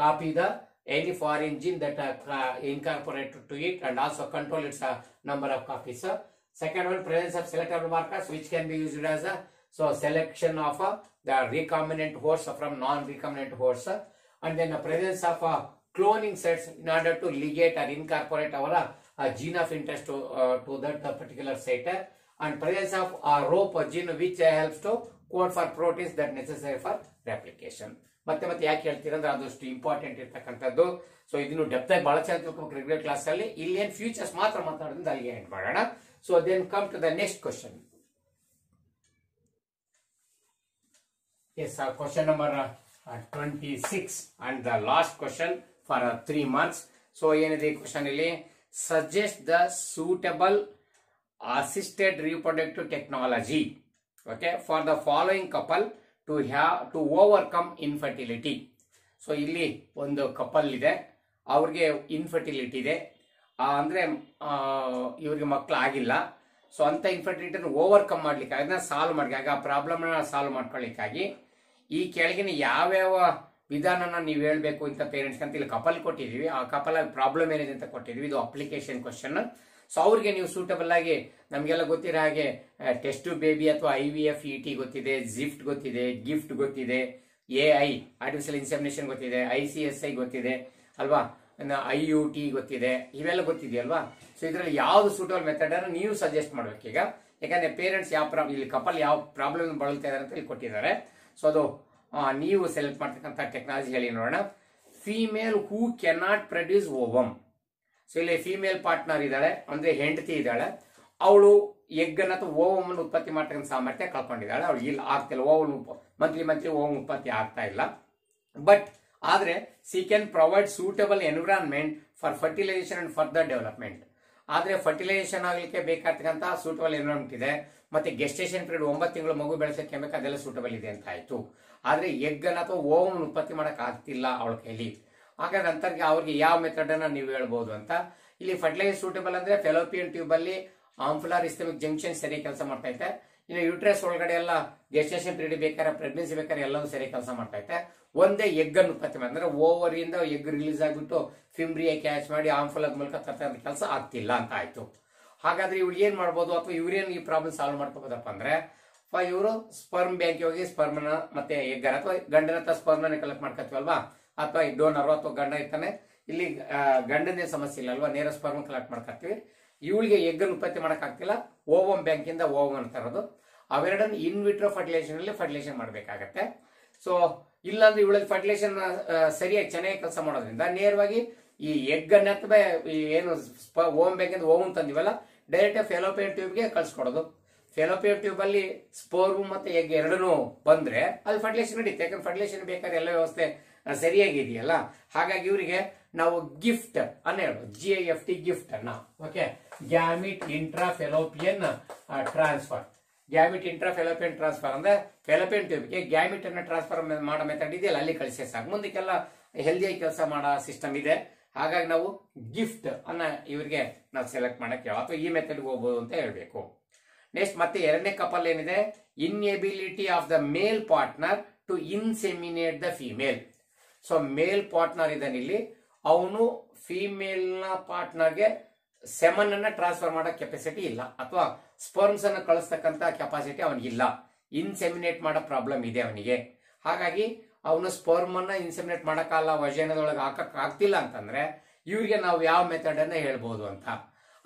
copy the any foreign gene that incorporated to it, and also control its number of copies. Second one, presence of selectable markers which can be used as a selection of the recombinant hosts from non-recombinant hosts, and then the presence of cloning sets in order to ligate or incorporate our gene of interest to that particular site, and presence of rope gene which helps to code for proteins that necessary for replication. ಮತ್ತೆ ಯಾಕೆ ಹೇಳ್ತೀರ ಅಂದ್ರೆ ಅದಷ್ಟು important ಇರ್ತಕ್ಕಂಥದ್ದು. So ಇದನ್ನು depth ಆಗಿ ಬಹಳ ಚೆನ್ನಾಗಿ ತಿಳ್ಕೊಬೇಕು ರೆಗ್ಯುಲರ್ ಕ್ಲಾಸ್ ಅಲ್ಲಿ. ಇಲ್ಲಿ ಏನ್ ಫ್ಯೂಚರ್ಸ್ ಮಾತ್ರ ಮಾತಾಡೋದ್ರಿಂದ ಅಲ್ಲಿಗೆ ಎಂಡ್ ಮಾಡೋಣ. So then come to the next question. Yes, question number 26 and the last question for 3 marks. So ಏನಿದೆ ಈ ಕ್ವಶನ್ ಇಲ್ಲಿ, suggest the suitable assisted reproductive technology, okay, for the following couple to overcome infertility. So ಇಲ್ಲಿ ಒಂದು couple ಇದೆ, ಅವ್ರಿಗೆ infertility ಇದೆ, ಅಂದ್ರೆ ಇವ್ರಿಗೆ ಮಕ್ಕಳು ಆಗಿಲ್ಲ. ಸೊ ಅಂತ ಇನ್ಫರ್ಟಿಲಿಟಿ ಓವರ್ಕಮ್ ಮಾಡ್ಲಿಕ್ಕೆ, ಅದನ್ನ ಸಾಲ್ವ್ ಮಾಡ್ಲಿಕ್ಕೆ, ಆ ಪ್ರಾಬ್ಲಮ್ ಸಾಲ್ವ್ ಮಾಡ್ಕೊಳ್ಳಿಕ್ಕಾಗಿ ಈ ಕೆಳಗಿನ ಯಾವ್ಯಾವ ವಿಧಾನನ ನೀವು ಹೇಳ್ಬೇಕು ಅಂತ ಪೇರೆಂಟ್ಸ್ ಅಂತ ಇಲ್ಲಿ ಕಪಲ್ ಕೊಟ್ಟಿದೀವಿ. ಆ ಕಪಲ್ ಪ್ರಾಬ್ಲಮ್ ಏನಿದೆ ಅಂತ ಕೊಟ್ಟಿದೀವಿ. ಇದು ಅಪ್ಲಿಕೇಶನ್ ಕ್ವಶನ್. ಸೊ ಅವ್ರಿಗೆ ನೀವು ಸೂಟಬಲ್ ಆಗಿ, ನಮಗೆಲ್ಲ ಗೊತ್ತಿರೋ ಹಾಗೆ ಟೆಸ್ಟ್ ಬೇಬಿ ಅಥವಾ IVF ET ಗೊತ್ತಿದೆ, ಜಿಫ್ಟ್ ಗೊತ್ತಿದೆ, ಗಿಫ್ಟ್ ಗೊತ್ತಿದೆ, AI ಆರ್ಟಿಫಿಷಿಯಲ್ ಇನ್ಸೆಮಿನೇಷನ್ ಗೊತ್ತಿದೆ, ICSI ಗೊತ್ತಿದೆ ಅಲ್ವಾ, IUT ಗೊತ್ತಿದೆ, ಇವೆಲ್ಲ ಗೊತ್ತಿದೆಯಲ್ವಾ. ಸೊ ಇದರಲ್ಲಿ ಯಾವ್ದು ಸೂಟಬಲ್ ಮೆಥಡ್ ಅನ್ನು ನೀವು ಸಜೆಸ್ಟ್ ಮಾಡ್ಬೇಕು ಈಗ. ಯಾಕಂದ್ರೆ ಪೇರೆಂಟ್ಸ್ ಯಾವ ಇಲ್ಲಿ ಕಪಲ್ ಯಾವ ಪ್ರಾಬ್ಲಮ್ ಬಳಲ್ತಾ ಇದಾರೆ ಅಂತ ಇಲ್ಲಿ ಕೊಟ್ಟಿದ್ದಾರೆ. ಸೊ ಅದು ನೀವು ಸೆಲೆಕ್ಟ್ ಮಾಡ್ತಕ್ಕಂಥ ಟೆಕ್ನಾಲಜಿ ಹೇಳಿ ನೋಡೋಣ. ಫೀಮೇಲ್ ಹೂ ಕೆನಾಟ್ ಪ್ರೊಡ್ಯೂಸ್ ಓವಮ್. ಸೊ ಇಲ್ಲಿ ಫೀಮೇಲ್ ಪಾರ್ಟ್ನರ್ ಇದ್ದಾಳೆ, ಅಂದ್ರೆ ಹೆಂಡತಿ ಇದ್ದಾಳೆ, ಅವಳು ಎಗ್ ಅನ್ನ ಅಥವಾ ಓವಮ್ ಅನ್ನು ಉತ್ಪತ್ತಿ ಮಾಡ್ತಕ್ಕಂಥ ಸಾಮರ್ಥ್ಯ ಕಳ್ಕೊಂಡಿದ್ದಾಳೆ. ಅವಳು ಇಲ್ಲಿ ಆಗ್ತಿಲ್ಲ, ಓವಮ್ ಮಂತ್ಲಿ ಓವಮ್ ಉತ್ಪತ್ತಿ ಆಗ್ತಾ ಇಲ್ಲ. ಬಟ್ ಆದ್ರೆ she can provide suitable environment for fertilization and further development. ಆದ್ರೆ ಫರ್ಟಿಲೈಸೇಷನ್ ಆಗ್ಲಿಕ್ಕೆ ಬೇಕಾಗ್ತಕ್ಕಂತ ಸೂಟಬಲ್ ಎನ್ವಿರಾನ್ಮೆಂಟ್ ಇದೆ, ಮತ್ತೆ ಗೆಸ್ಟೇಷನ್ ಪೀರಿಯಡ್ 9 ತಿಂಗಳು ಮಗು ಬೆಳೆಸಕ್ಕೆ ಬೇಕು, ಅದೆಲ್ಲ ಸೂಟಬಲ್ ಇದೆ ಅಂತ ಆಯ್ತು. ಆದ್ರೆ ಎಗ್ ಅನ್ನ ಅಥವಾ ಓವನ್ ಉತ್ಪತ್ತಿ ಮಾಡಕ್ ಆಗ್ತಿಲ್ಲ ಅವಳ ಕೈಲಿ. ಹಾಗಾದ್ರೆ ಅಂತರ್ಗೆ ಅವ್ರಿಗೆ ಯಾವ ಮೆಥಡ್ ಅನ್ನ ನೀವು ಹೇಳ್ಬಹುದು ಅಂತ. ಇಲ್ಲಿ ಫರ್ಟಿಲೈಸರ್ ಸೂಟಬಲ್ ಅಂದ್ರೆ ಫೆಲೋಪಿಯನ್ ಟ್ಯೂಬ್ ಅಲ್ಲಿ ಆಂಫುಲಾರ್ ಇಸ್ಟಮಿಕ್ ಜಂಕ್ಷನ್ ಸರಿ ಕೆಲಸ ಮಾಡ್ತಾ ಐತೆ. ಇನ್ನು ಯೂಟ್ರಸ್ ಒಳಗಡೆ ಎಲ್ಲ ಗೆಸ್ಟೇಷನ್ ಪೀರಿಯಡ್ ಬೇಕಾದ್ರೆ ಪ್ರೆಗ್ನೆನ್ಸಿ ಬೇಕಾದ್ರೆ ಎಲ್ಲವೂ ಸರಿ ಕೆಲಸ ಮಾಡ್ತಾ ಐತೆ. ಒಂದೇ ಎಗ್ ಅನ್ನು ಉತ್ಪತ್ತಿ ಮಾಡಿ ಅಂದ್ರೆ ಓವರಿಯಿಂದ ಎಗ್ ರಿಲೀಸ್ ಆಗಿಬಿಟ್ಟು ಫಿಮ್ರಿಯ ಕ್ಯಾಚ್ ಮಾಡಿ ಆಂಫುಲದ ಮೂಲಕ ತರ್ತಕ್ಕಂಥ ಕೆಲಸ ಆಗ್ತಿಲ್ಲ ಅಂತ ಆಯ್ತು. ಹಾಗಾದ್ರೆ ಇವ್ರು ಏನ್ ಮಾಡ್ಬೋದು ಅಥವಾ ಇವ್ರೇನ್ ಈ ಪ್ರಾಬ್ಲಮ್ ಸಾಲ್ವ್ ಮಾಡ್ಕೋಬೋದಪ್ಪ ಅಂದ್ರೆ ಇವರು ಸ್ಪರ್ಮ್ ಬ್ಯಾಂಕ್ ಹೋಗಿ ಸ್ಪರ್ಮ್ನ ಮತ್ತೆ ಎಗ್ ಅಥವಾ ಗಂಡನ ಹತ್ರ ಸ್ಪರ್ಮ್ನ ಕಲೆಕ್ಟ್ ಮಾಡ್ಕೊತೀವಲ್ವಾ, ಅಥವಾ ಡೋನರ್ ಅಥವಾ ಗಂಡ ಇರ್ತಾನೆ, ಇಲ್ಲಿ ಗಂಡನೇ ಸಮಸ್ಯೆ ಇಲ್ಲ ಅಲ್ವಾ, ನೇರ ಸ್ಪರ್ಮ್ ಕಲೆಕ್ಟ್ ಮಾಡ್ಕೊತೀವಿ. ಇವಳಿಗೆ ಎಗ್ ಅನ್ನು ಉತ್ಪತ್ತಿ ಮಾಡಕ್ ಆಗ್ತಿಲ್ಲ, ಓವಮ್ ಬ್ಯಾಂಕ್ ಇಂದ ಓವಮ್ ತರೋದು. ಅವೆರಡನ್ನು ಇನ್ ವಿಟ್ರೋ ಫರ್ಟಿಲೈಸೇಷನ್ ಅಲ್ಲಿ ಫರ್ಟಿಲೈಸೇಷನ್ ಮಾಡ್ಬೇಕಾಗತ್ತೆ. ಸೊ ಇಲ್ಲಾಂದ್ರೆ ಇವಳಲ್ಲಿ ಫರ್ಟಿಲೈಸೇಷನ್ ಸರಿಯಾಗಿ ಚೆನ್ನಾಗಿ ಕೆಲಸ ಮಾಡೋದ್ರಿಂದ ನೇರವಾಗಿ ಈ ಎಗ್ ಅನ್ನ ಅಥವಾ ಏನು ಓವಮ್ ಬ್ಯಾಂಕ್ ಇಂದ ಓವಮ್ ತಂದಿವಲ್ಲ ಡೈರೆಕ್ಟ್ ಫೆಲೋಪಿಯನ್ ಟ್ಯೂಬ್ ಗೆ ಕಳ್ಸಿಕೊಡೋದು. ಫೆಲೋಪಿಯನ್ ಟ್ಯೂಬ್ ಅಲ್ಲಿ ಸ್ಪೋರ್ಮ್ ಮತ್ತೆ ಎಗ್ ಎರಡೂ ಬಂದ್ರೆ ಅದು ಫರ್ಟಿಲೈಸೇಷನ್ ನಡೀತೆ, ಯಾಕಂದ್ರೆ ಫರ್ಟಿಲೈಸೇಷನ್ ಬೇಕಾದ್ರೆ ಎಲ್ಲ ವ್ಯವಸ್ಥೆ ಸರಿಯಾಗಿದೆಯಲ್ಲ. ಹಾಗಾಗಿ ಇವರಿಗೆ ನಾವು ಗಿಫ್ಟ್ ಅನ್ನ ಹೇಳೋದು, GIFT ಗಿಫ್ಟ್ ಅನ್ನ. Okay, gamete intra fallopian transfer. Gamete intra fallopian transfer ಅಂದ್ರೆ ಫೆಲೋಪಿಯನ್ ಟ್ಯೂಬ್ಗೆ ಗ್ಯಾಮಿಟ್ ಅನ್ನ ಟ್ರಾನ್ಸ್ಫರ್ ಮಾಡೋ ಮೆಥಡ್ ಇದೆಯಲ್ಲ, ಅಲ್ಲಿ ಕಳಿಸೇ ಸಾಕು, ಮುಂದಕ್ಕೆಲ್ಲ ಹೆಲ್ದಿಯಾಗಿ ಕೆಲಸ ಮಾಡೋ ಸಿಸ್ಟಮ್ ಇದೆ. ಹಾಗಾಗಿ ನಾವು ಗಿಫ್ಟ್ ಅನ್ನ ಇವರಿಗೆ ನಾವು ಸೆಲೆಕ್ಟ್ ಮಾಡಕ್ಕೆ ಅಥವಾ ಈ ಮೆಥಡ್ಗೆ ಹೋಗ್ಬೋದು ಅಂತ ಹೇಳ್ಬೇಕು. ನೆಕ್ಸ್ಟ್ ಮತ್ತೆ ಎರಡನೇ ಕಪಲ್ ಏನಿದೆ, inability of the male partner to inseminate the female. So male partner ಇದ್ದಾನೆ ಇಲ್ಲಿ, ಅವನು ಫಿಮೇಲ್ ನ ಪಾರ್ಟ್ನರ್ಗೆ ಸೆಮನ್ ಅನ್ನ ಟ್ರಾನ್ಸ್ಫರ್ ಮಾಡೋ ಕೆಪಾಸಿಟಿ ಇಲ್ಲ ಅಥವಾ ಸ್ಪರ್ಮ್ಸ್ ಅನ್ನ ಕಳಿಸ್ತಕ್ಕಂತ ಕೆಪಾಸಿಟಿ ಅವನಿಗಿಲ್ಲ, ಇನ್ಸೆಮಿನೇಟ್ ಮಾಡೋ ಪ್ರಾಬ್ಲಮ್ ಇದೆ ಅವನಿಗೆ. ಹಾಗಾಗಿ ಅವನು ಸ್ಪರ್ಮ್ ಅನ್ನ ಇನ್ಸೆಮಿನೇಟ್ ಮಾಡಕ್ಕಾಗಲ್ಲ, ವಜನದೊಳಗೆ ಹಾಕಕ್ ಆಗ್ತಿಲ್ಲ ಅಂತಂದ್ರೆ ಇವ್ರಿಗೆ ನಾವು ಯಾವ ಮೆಥಡ್ ಅನ್ನ ಹೇಳ್ಬೋದು ಅಂತ.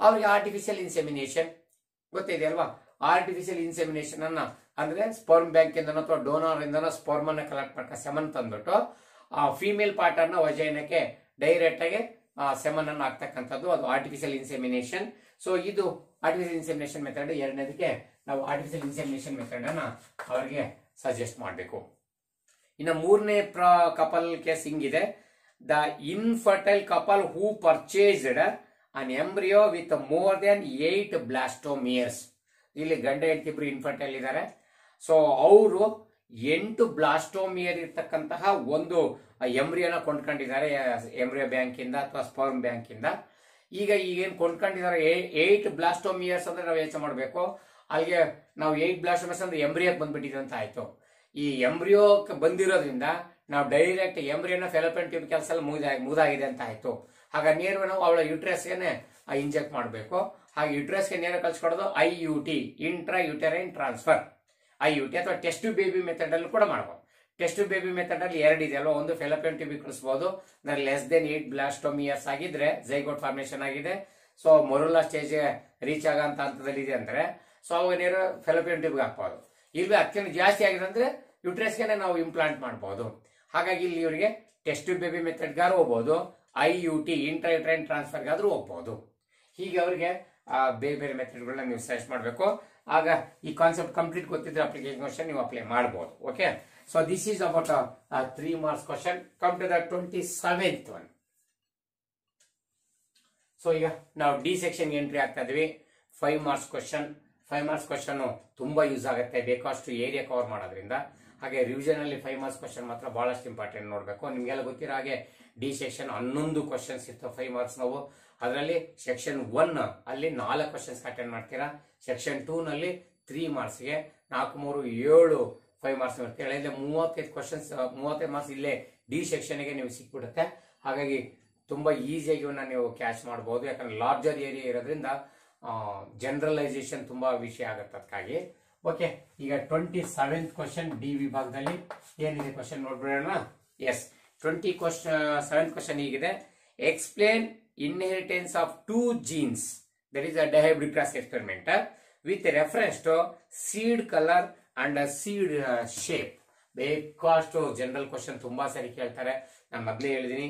ಅವ್ರಿಗೆ ಆರ್ಟಿಫಿಷಿಯಲ್ ಇನ್ಸೆಮಿನೇಷನ್ ಗೊತ್ತಿದೆ ಅಲ್ವಾ. ಆರ್ಟಿಫಿಷಿಯಲ್ ಇನ್ಸೆಮಿನೇಷನ್ ಅನ್ನ ಅಂದ್ರೆ ಸ್ಪರ್ಮ್ ಬ್ಯಾಂಕ್ ಇಂದ ಅಥವಾ ಡೋನರ್ ಇಂದ ಸ್ಪರ್ಮ್ ಅನ್ನ ಕಲೆಕ್ಟ್ ಮಾಡ್ಕ ಸೆಮನ್ ತಂದ್ಬಿಟ್ಟು ಆ ಫಿಮೇಲ್ ಪಾರ್ಟರ್ ನ ವಜನಕ್ಕೆ ಡೈರೆಕ್ಟ್ ಆಗಿ ಸೆಮನ್ ಅನ್ನು ಹಾಕ್ತಕ್ಕಂಥದ್ದು, ಅದು ಆರ್ಟಿಫಿಷಿಯಲ್ ಇನ್ಸೆಮಿನೇಷನ್. ಸೊ ಇದು ಆರ್ಟಿಫಿಷಿಯಲ್ ಇನ್ಸೆಮಿನೇಷನ್ ಮೆಥಡ್. ಎರಡನೇದಕ್ಕೆ ನಾವು ಆರ್ಟಿಫಿಷಿಯಲ್ ಇನ್ಸೆಮಿನೇಷನ್ ಮೆಥಡ್ ಅನ್ನ ಅವರಿಗೆ ಸಜೆಸ್ಟ್ ಮಾಡಬೇಕು. ಇನ್ನು ಮೂರನೇ ಕಪಲ್ ಕೇಸ್ ಹಿಂಗಿದೆ, the infertile couple who purchased an embryo with more than 8 blastomeres. ಇಲ್ಲಿ ಗಂಡ ಹೆಂಡತಿ ಇಬ್ರು ಇನ್ಫರ್ಟೈಲ್ ಇದ್ದಾರೆ. ಸೊ ಅವರು 8 ಬ್ಲಾಸ್ಟೋಮಿಯರ್ ಇರ್ತಕ್ಕಂತಹ ಒಂದು ಎಂಬ್ರಿಯೋನ ಕೊಂಡ್ಕೊಂಡಿದ್ದಾರೆ ಎಂಬ್ರಿಯೋ ಬ್ಯಾಂಕ್ ಇಂದ ಅಥವಾ ಸ್ಪರ್ಮ್ ಬ್ಯಾಂಕ್ ಇಂದ. ಈಗೇನ್ ಕೊಂಡ್ಕೊಂಡಿದ್ದಾರೆ 8 ಬ್ಲಾಸ್ಟೋಮಿಯರ್ಸ್ ಅಂದ್ರೆ ನಾವು ಯೋಚನೆ ಮಾಡಬೇಕು, ಅಲ್ಲಿಗೆ ನಾವು 8 ಬ್ಲಾಸ್ಟೋಮಿಯರ್ಸ್ ಅಂದ್ರೆ ಎಂಬ್ರಿಯೋಕ್ ಬಂದ್ಬಿಟ್ಟಿದೆ ಅಂತ ಆಯ್ತು. ಈ ಎಂಬ್ರಿಯೋಕ್ ಬಂದಿರೋದ್ರಿಂದ ನಾವು ಡೈರೆಕ್ಟ್ ಎಂಬ್ರಿಯೋನ ಫೆಲೋಪಿಯನ್ ಟ್ಯೂಬ್ ಕೆಲಸ ಎಲ್ಲ ಮುಗಿದಾಗಿದೆ ಅಂತ ಆಯ್ತು. ಹಾಗಾಗಿ ನೇರವಾಗಿ ನಾವು ಅವಳ ಯುಟ್ರಸ್ಗೆ ಇಂಜೆಕ್ಟ್ ಮಾಡಬೇಕು. ಹಾಗೆ ಯುಟ್ರಸ್ಗೆ ನೇರ ಕಳ್ಸಿಕೊಡೋದು IUT, ಇಂಟ್ರಾ ಯುಟೆರೈನ್ ಟ್ರಾನ್ಸ್ಫರ್, IUT ಅಥವಾ ಟೆಸ್ಟ್ ಬೇಬಿ ಮೆಥಡ್ ಅಲ್ಲಿ ಕೂಡ ಮಾಡಬಹುದು. ಟೆಸ್ಟ್ ಬೇಬಿ ಮೆಥಡ್ ಅಲ್ಲಿ ಎರಡು ಇದೆ ಅಲ್ವಾ, ಒಂದು ಫೆಲೋಪಿಯನ್ ಟ್ಯೂಬ್ ಕಳಿಸಬಹುದು, ಲೆಸ್ ದೆನ್ 8 ಬ್ಲಾಸ್ಟೋಮಿಯರ್ಸ್ ಆಗಿದ್ರೆ ಝೈಗೋಟ್ ಫಾರ್ಮೇಶನ್ ಆಗಿದೆ, ಸೊ ಮೊರುಲಾ ಸ್ಟೇಜ್ ರೀಚ್ ಆಗಂತ ಹಂತದಲ್ಲಿ ಇದೆ ಅಂದ್ರೆ ಸೊ ಅವಾಗ ನೇರ ಫೆಲೋಪಿಯನ್ ಟ್ಯೂಬ್ಗೆ ಹಾಕಬಹುದು. ಇಲ್ಲಿ ಅತ್ಯಂತ ಜಾಸ್ತಿ ಆಗಿದೆ ಅಂದ್ರೆ ಯುಟ್ರಸ್ಗೆ ನಾವು ಇಂಪ್ಲಾಂಟ್ ಮಾಡಬಹುದು. ಹಾಗಾಗಿ ಇಲ್ಲಿ ಇವರಿಗೆ ಟೆಸ್ಟ್ ಬೇಬಿ ಮೆಥಡ್ಗಾರು ಹೋಗ್ಬೋದು, IUT ಇಂಟ್ರಾ ಯುಟೆರೈನ್ ಟ್ರಾನ್ಸ್ಫರ್ಗಾದ್ರೂ ಹೋಗ್ಬಹುದು. ಹೀಗೆ ಅವರಿಗೆ ಬೇರೆ ಬೇರೆ ಮೆಥಡ್ಗಳನ್ನ ನೀವು ಸರ್ಚ್ ಮಾಡಬೇಕು. ಆಗ ಈ ಕಾನ್ಸೆಪ್ಟ್ ಕಂಪ್ಲೀಟ್ ಗೊತ್ತಿದ್ರೆ ಅಪ್ಲಿಕೇಶನ್ ಕ್ವಶನ್ ನೀವು ಅಪ್ಲೈ ಮಾಡಬಹುದು. Okay, so this is about 3 marks question. Come to the 27th one. So ಈಗ ನಾವು ಡಿ ಸೆಕ್ಷನ್ ಎಂಟ್ರಿ ಆಗ್ತಾ ಇದೀವಿ. 5 ಮಾರ್ಕ್ಸ್ ಕ್ವಶನ್. 5 ಮಾರ್ಕ್ಸ್ ಕ್ವಶನ್ ತುಂಬಾ ಯೂಸ್ ಆಗುತ್ತೆ, ಬೇಕಷ್ಟು ಏರಿಯಾ ಕವರ್ ಮಾಡೋದ್ರಿಂದ. ಹಾಗೆ ರಿವಿಷನ್ ಅಲ್ಲಿ 5 ಮಾರ್ಕ್ಸ್ ಕ್ವಶನ್ ಮಾತ್ರ ಬಹಳಷ್ಟು ಇಂಪಾರ್ಟೆಂಟ್ ನೋಡಬೇಕು. ನಿಮ್ಗೆಲ್ಲ ಗೊತ್ತಿರೋ ಹಾಗೆ ಡಿ ಸೆಕ್ಷನ್ 11 ಕ್ವಶನ್ಸ್ ಇತ್ತು 5 ಮಾರ್ಕ್ಸ್. ನಾವು ಅದರಲ್ಲಿ ಸೆಕ್ಷನ್ 1 ಅಲ್ಲಿ 4 ಕ್ವಶನ್ಸ್ ಅಟೆಂಡ್ ಮಾಡ್ತೀರಾ. ಸೆಕ್ಷನ್ 2 ನಲ್ಲಿ 3 ಮಾರ್ಕ್ಸ್ಗೆ 4 3 7 5 ಮಾರ್ಕ್ಸ್ ಮಾಡ್ತೀರಾ. ಇಲ್ಲಿ 35 ಕ್ವಶನ್ಸ್ 35 ಮಾರ್ಕ್ಸ್ ಇಲ್ಲೇ ಡಿ ಸೆಕ್ಷನ್ಗೆ ನೀವು ಸಿಕ್ಬಿಡುತ್ತೆ. ಹಾಗಾಗಿ ತುಂಬಾ ಈಸಿಯಾಗಿ ಇವನ್ನ ನೀವು ಕ್ಯಾಚ್ ಮಾಡಬಹುದು, ಯಾಕಂದ್ರೆ ಲಾರ್ಜರ್ ಏರಿಯಾ ಇರೋದ್ರಿಂದ ಜನರಲೈಸೇಷನ್ ತುಂಬಾ ವಿಷಯ ಆಗುತ್ತೆ ಅದಕ್ಕಾಗಿ. ಓಕೆ, ಈಗ 27th ಕ್ವಶನ್ ಡಿ ವಿಭಾಗದಲ್ಲಿ ಏನಿದೆ ಕ್ವಶನ್ ನೋಡ್ಬಿಡೋಣ. ಎಸ್, 27th ಕ್ವಶನ್ ಹೀಗಿದೆ. Explain inheritance of 2 genes, that is a dihybrid cross experiment, with reference to seed color and seed shape. ಬೇಕಷ್ಟು ಜನರಲ್ ಕ್ವಶನ್ ತುಂಬಾ ಸರಿ ಕೇಳ್ತಾರೆ. ನಾನು ಮೊದಲೇ ಹೇಳಿದೀನಿ,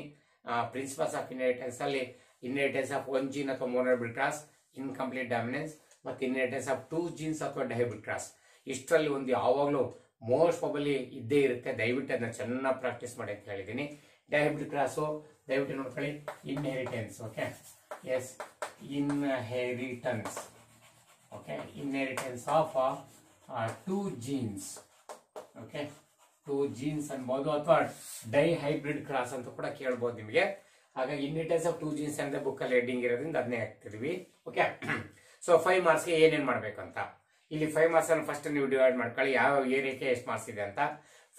ಪ್ರಿನ್ಸಿಪಲ್ಸ್ ಆಫ್ ಇನ್ಹೆರಿಟೆನ್ಸ್ ಅಲ್ಲಿ ಇನ್ಹೆರಿಟೆನ್ಸ್ ಆಫ್ 1 ಜೀನ್ ಅಥವಾ ಮೋನೋಹೈಬ್ರಿಡ್ ಕ್ರಾಸ್, ಇನ್ಕಂಪ್ಲೀಟ್ ಡಾಮಿನೆನ್ಸ್, ಮತ್ತೆ ಇನ್ಹೆರಿಟೆನ್ಸ್ ಆಫ್ 2 ಜೀನ್ಸ್ ಅಥವಾ ಡೈಹೈಬ್ರಿಡ್ ಕ್ರಾಸ್, ಇಷ್ಟರಲ್ಲಿ ಒಂದು ಯಾವಾಗಲೂ ಮೋಸ್ಟ್ ಪ್ರಾಬಲಿ ಇದ್ದೇ ಇರುತ್ತೆ. ದಯವಿಟ್ಟು ಅದನ್ನ ಚೆನ್ನಾಗಿ ಪ್ರಾಕ್ಟೀಸ್ ಮಾಡಿ ಅಂತ ಹೇಳಿದೀನಿ. ಡೈಹೈಬ್ರಿಡ್ ಕ್ರಾಸು ದಯವಿಟ್ಟು ನೋಡ್ಕೊಳ್ಳಿ, inheritance. Okay, yes inheritance. Okay, inheritance of 2 genes. Okay, 2 genes ಅನ್ಬೋದು ಅಥವಾ ಡೈ ಹೈಬ್ರಿಡ್ ಕ್ರಾಸ್ ಅಂತ ಕೂಡ ಕೇಳ್ಬೋದು ನಿಮಗೆ. ಹಾಗಾಗಿ ಇನ್ಹೆರಿಟೆನ್ಸ್ ಆಫ್ 2 ಜೀನ್ಸ್ ಅಂದ್ರೆ ಬುಕ್ ಅಲ್ಲಿ ಹೆಡ್ಡಿಂಗ್ ಇರೋದ್ರಿಂದ ಅದನ್ನೇ ಹಾಕ್ತಿದ್ವಿ. ಓಕೆ, ಸೊ 5 ಮಾರ್ಕ್ಸ್ಗೆ ಏನೇನ್ ಮಾಡ್ಬೇಕು ಅಂತ ಇಲ್ಲಿ 5 ಮಾರ್ಕ್ಸ್ ಅನ್ನು ಫಸ್ಟ್ ನೀವು ಡಿವೈಡ್ ಮಾಡ್ಕೊಳ್ಳಿ, ಯಾವ ಏರಿಯಾಕ್ಕೆ ಎಷ್ಟು ಮಾರ್ಕ್ಸ್ ಇದೆ ಅಂತ.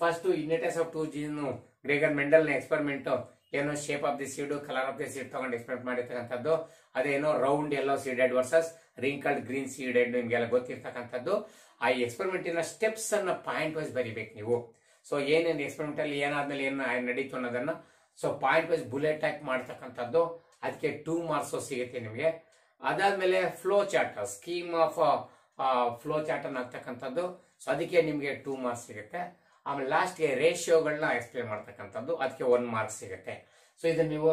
First inheritance of 2 gene Gregor Mendel ನ ಎಕ್ಸ್ಪೆರಿಮೆಂಟ್ ಏನೋ shape of the seed, colour of the seed ತಗೊಂಡು ಎಕ್ಸ್ಪೆರಿಮೆಂಟ್ ಮಾಡಿರ್ತಕ್ಕಂಥದ್ದು. ಅದೇನೋ round yellow seeded versus wrinkled green seeded ನಿಮ್ಗೆಲ್ಲ ಗೊತ್ತಿರ್ತಕ್ಕಂಥದ್ದು. ಆ ಎಕ್ಸ್ಪೆರಿಮೆಂಟಿನ ಸ್ಟೆಪ್ಸ್ ಅನ್ನ ಪಾಯಿಂಟ್ ವೈಸ್ ಬರಿಬೇಕು ನೀವು. ಸೊ ಏನೇನು ಎಕ್ಸ್ಪೆರಿಮೆಂಟ್ ಅಲ್ಲಿ ಏನಾದ್ಮೇಲೆ ಏನು ನಡೀತು ಅನ್ನೋದನ್ನ ಸೊ ಪಾಯಿಂಟ್ ವೈಸ್ ಬುಲೆಟ್ ಹಾಕಿ ಮಾಡ್ತಕ್ಕಂಥದ್ದು. ಅದಕ್ಕೆ 2 ಮಾರ್ಕ್ಸ್ ಸಿಗುತ್ತೆ ನಿಮಗೆ. ಅದಾದ್ಮೇಲೆ flow chart, scheme of flow chart ಅನ್ನ ಹಾಕ್ತಕ್ಕಂಥದ್ದು. ಸೊ ಅದಕ್ಕೆ ನಿಮಗೆ 2 ಮಾರ್ಕ್ಸ್ ಸಿಗುತ್ತೆ. ಆಮೇಲೆ ಲಾಸ್ಟ್ಗೆ ರೇಷಿಯೋಗಳನ್ನ ಎಕ್ಸ್ಪ್ಲೇನ್ ಮಾಡ್ತಕ್ಕಂಥದ್ದು, ಅದಕ್ಕೆ 1 ಮಾರ್ಕ್ಸ್ ಸಿಗುತ್ತೆ. ಸೊ ಇದನ್ನ ನೀವು